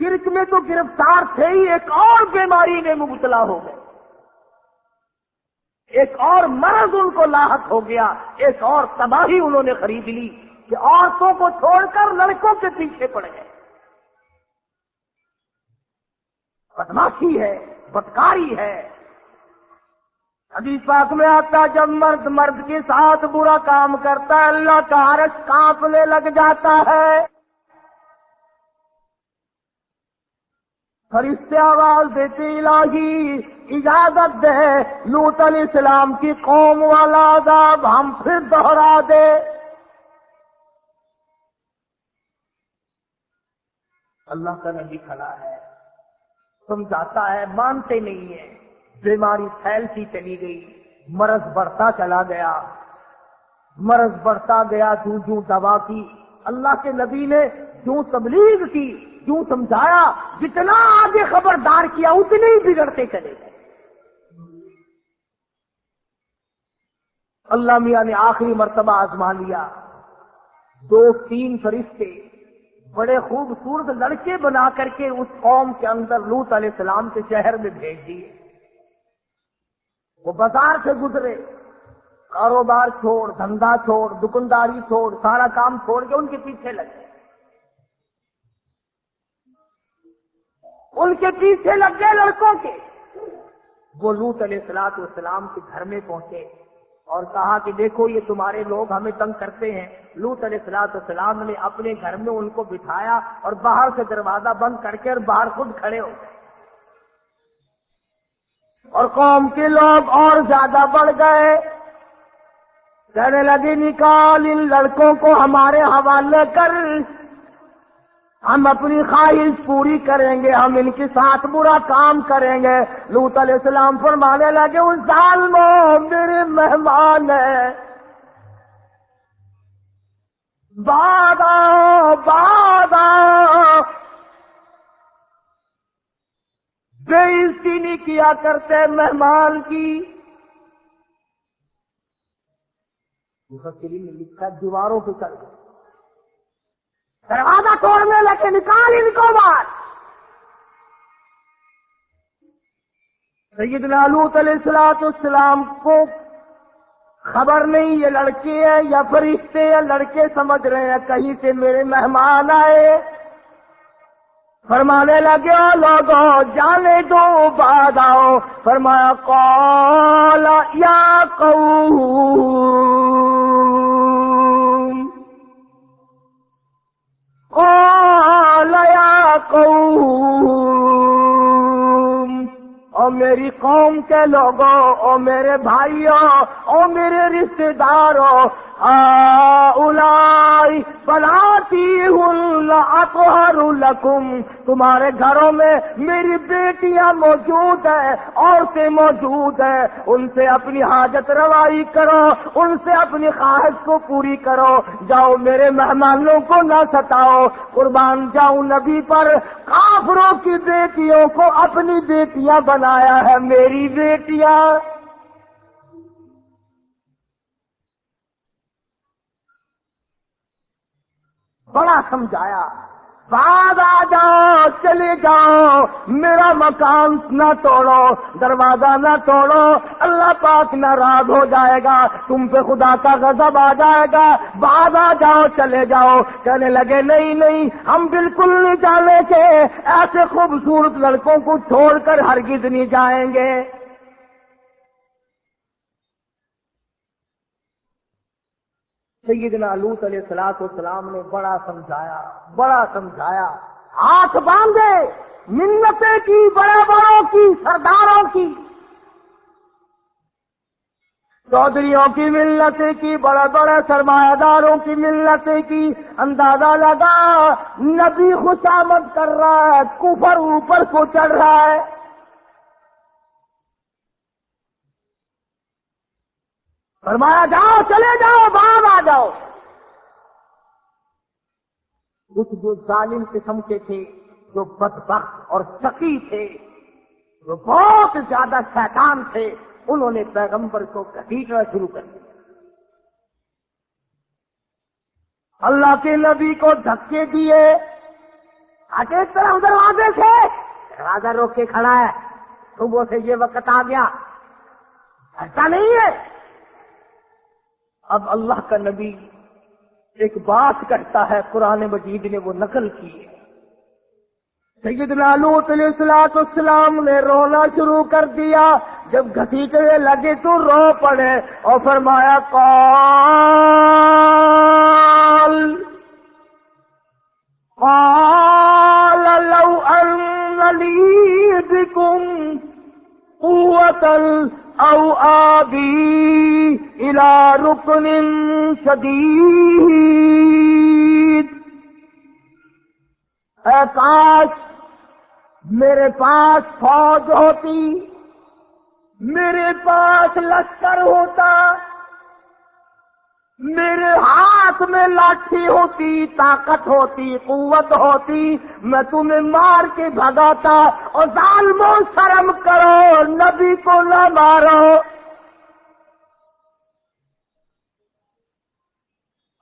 شرک میں تو گرفتار تھے ہی، ایک اور بیماری میں مبتلا ہو گئے، ایک اور مرض ان کو لاحق ہو گیا، ایک اور تباہی انہوں نے خرید لی کہ عورتوں کو چھوڑ کر لڑکوں کے پیچھے پڑ گئے۔ بدماشی ہے، بدکاری ہے۔ حدیث پاک میں آتا جب مرد مرد کے ساتھ برا کام کرتا ہے اللہ کا عرش کانپنے لگ جاتا ہے، فرشتے آواز دیتے الہی اجازت دے لوط علیہ السلام کی قوم والا عذاب ہم پھر دوہرا دے۔ اللہ کا نبی کھڑا ہے، سمجھاتا ہے، مانتے نہیں ہیں، بیماری پھیلتی چلی گئی، مرض بڑھتا چلا گیا، مرض بڑھتا گیا، جوں دوا کی، اللہ کے نبی نے جوں تبلیغ کی، جوں سمجھایا، جتنا آگے خبردار کیا اتنے ہی بگڑتے چلے گئے۔ اللہ میاں نے آخری مرتبہ آزما لیا، 2-3 فرشتے بڑے خوبصورت لڑکے بنا کر کے اس قوم کے اندر لوط علیہ السلام کے شہر میں بھیج دیے۔ وہ بازار سے گزرے، کاروبار چھوڑ، دھندا چھوڑ، دکانداری چھوڑ، سارا کام چھوڑ کے ان کے پیچھے لگے، ان کے پیچھے لگ گئے لڑکوں کے۔ وہ لوط علیہ السلام کے گھر میں پہنچے اور کہا کہ دیکھو یہ تمہارے لوگ ہمیں تنگ کرتے ہیں۔ لوط علیہ السلام نے اپنے گھر میں ان کو بٹھایا اور باہر سے دروازہ بند کر کے اور باہر خود کھڑے ہو گئے، اور قوم کے لوگ اور زیادہ بڑھ گئے، کہنے لگے نکال ان لڑکوں کو ہمارے حوالے کر، ہم اپنی خواہش پوری کریں گے، ہم ان کے ساتھ برا کام کریں گے۔ لوط علیہ السلام فرمانے لگے اس ظالموں میرے مہمان ہیں، بعد آؤ بعد آؤ، بے عزتی نہیں کیا کرتے مہمان کی۔ مفسرین نے لکھا دیواروں پہ چڑھ گئے، دروازہ توڑنے لگے، نکال ان کو باہر۔ سیدنا لوط علیہ السلام کو خبر نہیں یہ لڑکے ہیں یا فرشتے یا لڑکے، سمجھ رہے ہیں کہیں سے میرے مہمان آئے، فرمانے لگے او لوگوں جانے دو بعد آؤ۔ فرمایا قال یا قوم، قال یا قوم، او میری قوم کے لوگوں، او میرے بھائیوں، او میرے رشتے داروں، ہؤلاء بناتیہن اطہر لکم، تمہارے گھروں میں میری بیٹیاں موجود ہیں، عورتیں موجود ہیں، ان سے اپنی حاجت روائی کرو، ان سے اپنی خواہش کو پوری کرو، جاؤ میرے مہمانوں کو نہ ستاؤ۔ قربان جاؤں نبی پر، کافروں کی بیٹیوں کو اپنی بیٹیاں بنایا ہے، میری بیٹیاں۔ بڑا سمجھایا، بعد آ جاؤ، چلے جاؤ، میرا مکان نہ توڑو، دروازہ نہ توڑو، اللہ پاک ناراض ہو جائے گا، تم پہ خدا کا غضب آ جائے گا، بعد آ جاؤ، چلے جاؤ۔ کہنے لگے نہیں نہیں، ہم بالکل نہیں جانے کے، ایسے خوبصورت لڑکوں کو چھوڑ کر ہرگز نہیں جائیں گے۔ سیدنا لوط علیہ السلام نے بڑا سمجھایا، ہاتھ باندھے، منتیں کی، بڑے بڑوں کی، سرداروں کی، چودھریوں کی ملتیں کی، بڑے بڑے سرمایہ داروں کی ملتیں کی۔ اندازہ لگا نبی خوشامد کر رہا ہے، کفر اوپر کو چڑھ رہا ہے۔ فرمایا جاؤ، چلے جاؤ، باہر آ جاؤ۔ کچھ جو ظالم قسم کے تھے، جو بدبخت اور شقی تھے، جو بہت زیادہ شیطان تھے، انہوں نے پیغمبر کو گھسیٹنا شروع کر دیا، اللہ کے نبی کو دھکے دیے، آگے اس طرح دروازے سے دروازہ روک کے کھڑا ہے، صبح سے یہ وقت آ گیا، ایسا نہیں ہے۔ اب اللہ کا نبی ایک بات کہتا ہے، قرآن مجید نے وہ نقل کی ہے۔ سیدنا لوط علیہ السلام نے رونا شروع کر دیا، جب گھسیٹنے لگے تو رو پڑے اور فرمایا قال لو ان لی بکم قوة او آوی الى رکن شدید، اے کاش میرے پاس فوج ہوتی، میرے پاس لشکر ہوتا، میرے ہاتھ میں لاٹھی ہوتی، طاقت ہوتی، قوت ہوتی، میں تمہیں مار کے بھگاتا۔ اور ظالموں شرم کرو، نبی کو نہ مارو،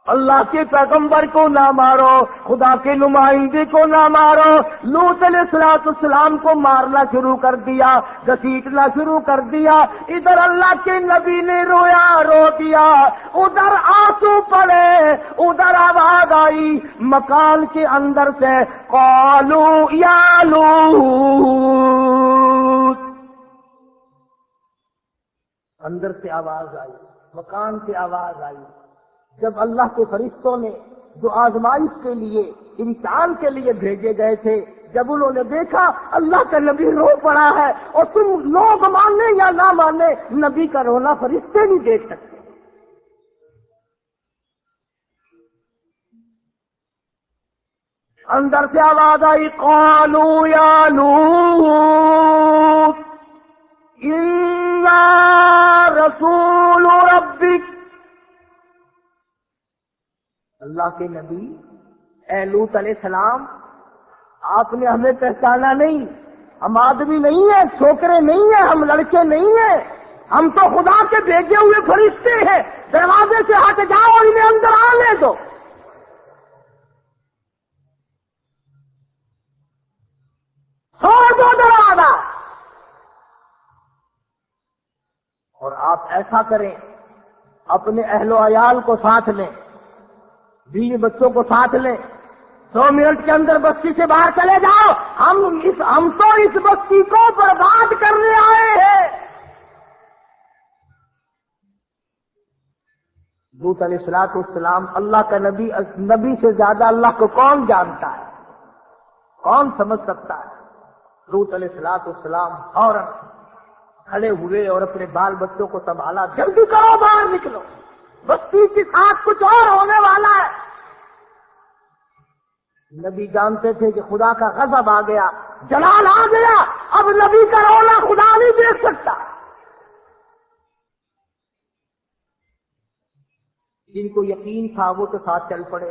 اللہ کے پیغمبر کو نہ مارو، خدا کے نمائندے کو نہ مارو۔ لوط علیہ السلام کو مارنا شروع کر دیا، گھسیٹنا شروع کر دیا۔ ادھر اللہ کے نبی نے رویا، رو دیا، ادھر آنسو پڑے، ادھر آواز آئی مکان کے اندر سے، قالوا یا لوط، اندر سے آواز آئی، مکان سے آواز آئی۔ جب اللہ کے فرشتوں نے جو آزمائش کے لیے، امتحان کے لیے بھیجے گئے تھے، جب انہوں نے دیکھا اللہ کا نبی رو پڑا ہے، اور تم لوگ مانے یا نہ مانے، نبی کا رونا فرشتے نہیں دیکھ سکتے۔ اندر سے آواز آئی قالوا یا لوط انا رسول ربک، اللہ کے نبی اے لوط علیہ السلام، آپ نے ہمیں پہچانا نہیں، ہم آدمی نہیں ہیں، چھوکرے نہیں ہیں، ہم لڑکے نہیں ہیں، ہم تو خدا کے بھیجے ہوئے فرشتے ہیں، دروازے سے ہٹ جاؤ اور انہیں اندر آنے دو۔ چھوڑ دو دروازہ، اور آپ ایسا کریں، اپنے اہل و عیال کو ساتھ لیں، بیوی بچوں کو ساتھ لیں، 2 منٹ کے اندر بستی سے باہر چلے جاؤ، ہم تو اس بستی کو برباد کرنے آئے ہیں۔ لوط علیہ السلام اللہ کا نبی سے زیادہ اللہ کو کون جانتا ہے، کون سمجھ سکتا ہے؟ لوط علیہ السلام فوراً کھڑے ہوئے اور اپنے بال بچوں کو سنبھالا، جلدی کرو باہر نکلو، بستی کے ساتھ کچھ اور ہونے والا ہے۔ نبی جانتے تھے کہ خدا کا غضب آ گیا، جلال آ گیا، اب نبی کا رونا خدا نہیں دیکھ سکتا۔ جن کو یقین تھا وہ تو ساتھ چل پڑے۔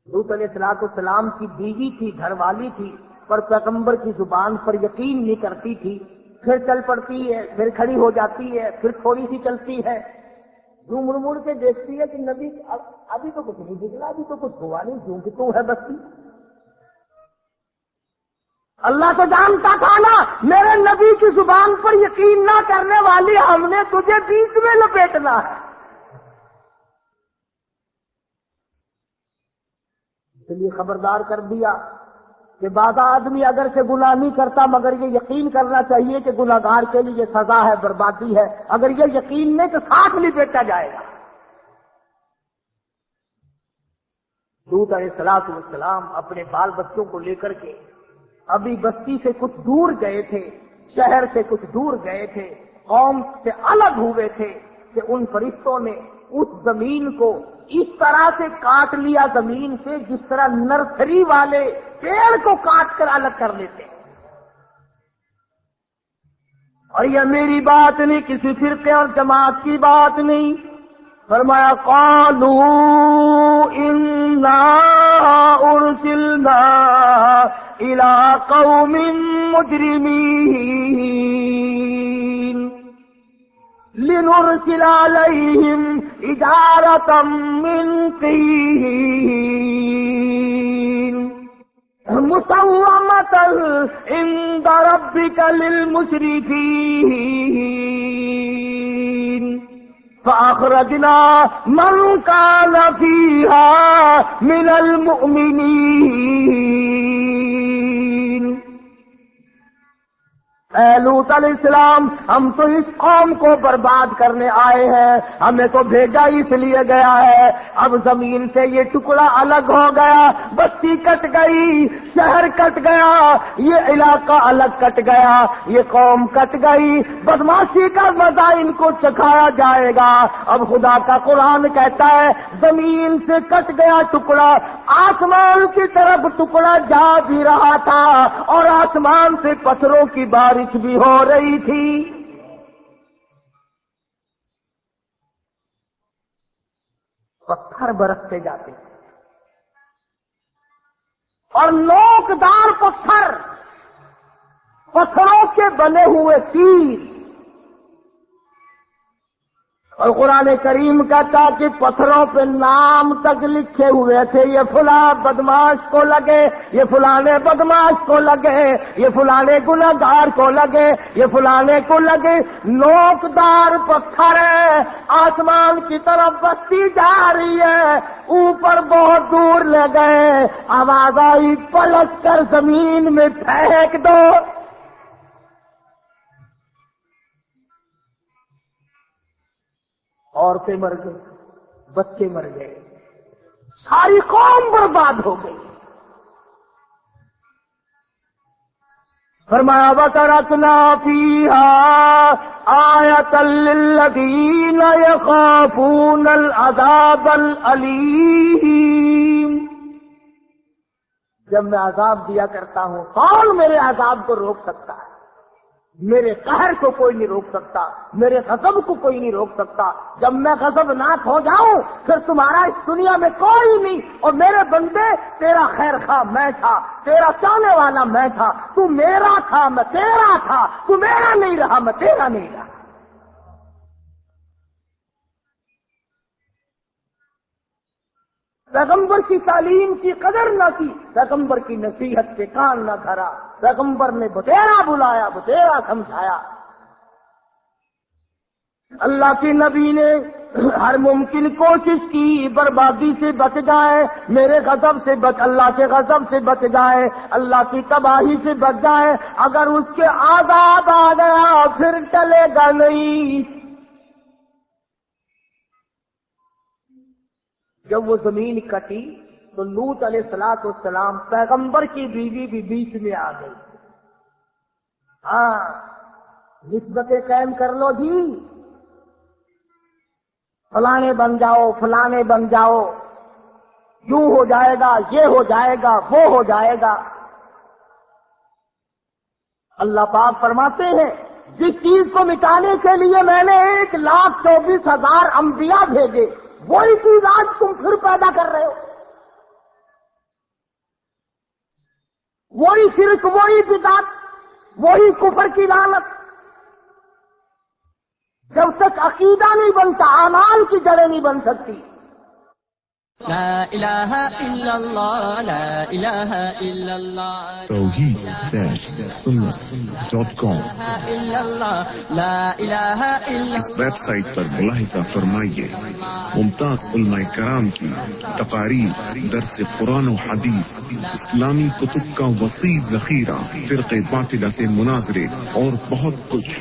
لوط علیہ السلام کی بیوی تھی، گھر والی تھی، پر پیغمبر کی زبان پر یقین نہیں کرتی تھی، پھر چل پڑتی ہے، پھر کھڑی ہو جاتی ہے، پھر تھوڑی سی چلتی ہے، جو مڑ مڑ کے دیکھتی ہے کہ نبی ابھی تو کچھ نہیں دکھلا، ابھی تو کچھ ہوا نہیں، کیوں کہ تو ہے بستی۔ اللہ تو جانتا تھا نا میرے نبی کی زبان پر یقین نہ کرنے والی ہم نے تجھے بیچ میں لپیٹنا ہے۔ اس لیے خبردار کر دیا کہ بعض آدمی اگر سے گناہ نہیں کرتا مگر یہ یقین کرنا چاہیے کہ گناہگار کے لیے سزا ہے، بربادی ہے، اگر یہ یقین نہیں تو ساتھ لپیٹا جائے گا۔ لوط علیہ السلام اپنے بال بچوں کو لے کر کے ابھی بستی سے کچھ دور گئے تھے، شہر سے کچھ دور گئے تھے، قوم سے الگ ہوئے تھے کہ ان فرشتوں نے اس زمین کو اس طرح سے کاٹ لیا زمین سے جس طرح نرسری والے پیڑ کو کاٹ کر الگ کر لیتے۔ اور یہ میری بات نہیں، کسی فرقے اور جماعت کی بات نہیں، فرمایا قالوا انا ارسلنا الى قوم مجرمین لنرسل علیہم حجارة من طین۔ مسومۃ عند ربک للمسرفین فأخرجنا من كان فيها من المؤمنين. اے لوط علیہ السلام، ہم تو اس قوم کو برباد کرنے آئے ہیں، ہمیں تو بھیجا اس لیے گیا ہے. اب زمین سے یہ ٹکڑا الگ ہو گیا، بستی کٹ گئی، شہر کٹ گیا، یہ علاقہ الگ کٹ گیا، یہ قوم کٹ گئی، بدماشی کا مزہ ان کو چکھایا جائے گا. اب خدا کا قرآن کہتا ہے زمین سے کٹ گیا ٹکڑا، آسمان کی طرف ٹکڑا جا بھی رہا تھا اور آسمان سے پتھروں کی بارش بھی ہو رہی تھی. پتھر برستے جاتے اور نوکدار پتھر، پتھروں کے بنے ہوئے تیر. اور قرآن کریم کہتا کہ پتھروں پہ نام تک لکھے ہوئے تھے، یہ فلاں بدماش کو لگے، یہ فلانے بدماش کو لگے، یہ فلانے گنہگار کو لگے، یہ فلانے کو لگے. نوکدار پتھر ہے، آسمان کی طرف بستی جا رہی ہے، اوپر بہت دور لے گئے، آواز آئی پلٹ کر زمین میں پھینک دو. عورتیں مر گئی، بچے مر گئے، ساری قوم برباد ہو گئی. فرمایا وَتَرَكْنَا فِيهَا آيَةً لِّلَّذِينَ يَخَافُونَ الْعَذَابَ الْأَلِيمَ. جب میں عذاب دیا کرتا ہوں، کون میرے عذاب کو روک سکتا ہے؟ میرے قہر کو کوئی نہیں روک سکتا، میرے غضب کو کوئی نہیں روک سکتا. جب میں غضبناک ہو جاؤں پھر تمہارا اس دنیا میں کوئی نہیں. اور میرے بندے، تیرا خیر خواہ میں تھا، تیرا چاہنے والا میں تھا، تو میرا تھا میں تیرا تھا، تو میرا نہیں رہا میں تیرا نہیں رہا. پیغمبر کی تعلیم کی قدر نہ کی، پیغمبر کی نصیحت سے کان نہ دھرا، پیغمبر نے بتیرا بلایا، بتیرا سمجھایا. اللہ کے نبی نے ہر ممکن کوشش کی بربادی سے بچ جائے، میرے غضب سے بچ، اللہ کے غضب سے بچ جائے، اللہ کی تباہی سے بچ جائے. اگر اس کے عذاب آ گیا پھر چلے گا نہیں. جب وہ زمین کٹی تو لوط علیہ السلام پیغمبر کی بیوی بھی بیچ میں آ گئی. ہاں، نسبتیں قائم کر لو جی، فلانے بن جاؤ، فلانے بن جاؤ، یوں ہو جائے گا، یہ ہو جائے گا، وہ ہو جائے گا. اللہ پاک فرماتے ہیں جس چیز کو مٹانے کے لیے میں نے 1,24,000 انبیاء بھیجے، وہی چیز آج تم پھر پیدا کر رہے ہو. وہی شرک، وہی بدعت، وہی کفر کی لعنت. جب تک عقیدہ نہیں بنتا اعمال کی جڑیں نہیں بن سکتی. لا الہ الا اللہ، لا الہ الا اللہ، توحید-سنت.com. لا الہ الا اس ویب سائٹ پر ملاحظہ فرمائیے ممتاز علماء کرام کی تقاریر، درس قرآن و حدیث، اسلامی کتب کا وسیع ذخیرہ، فرقے باطلہ سے مناظرے اور بہت کچھ.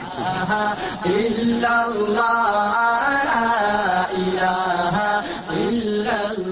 الا اللہ، لا الہ الا اللہ.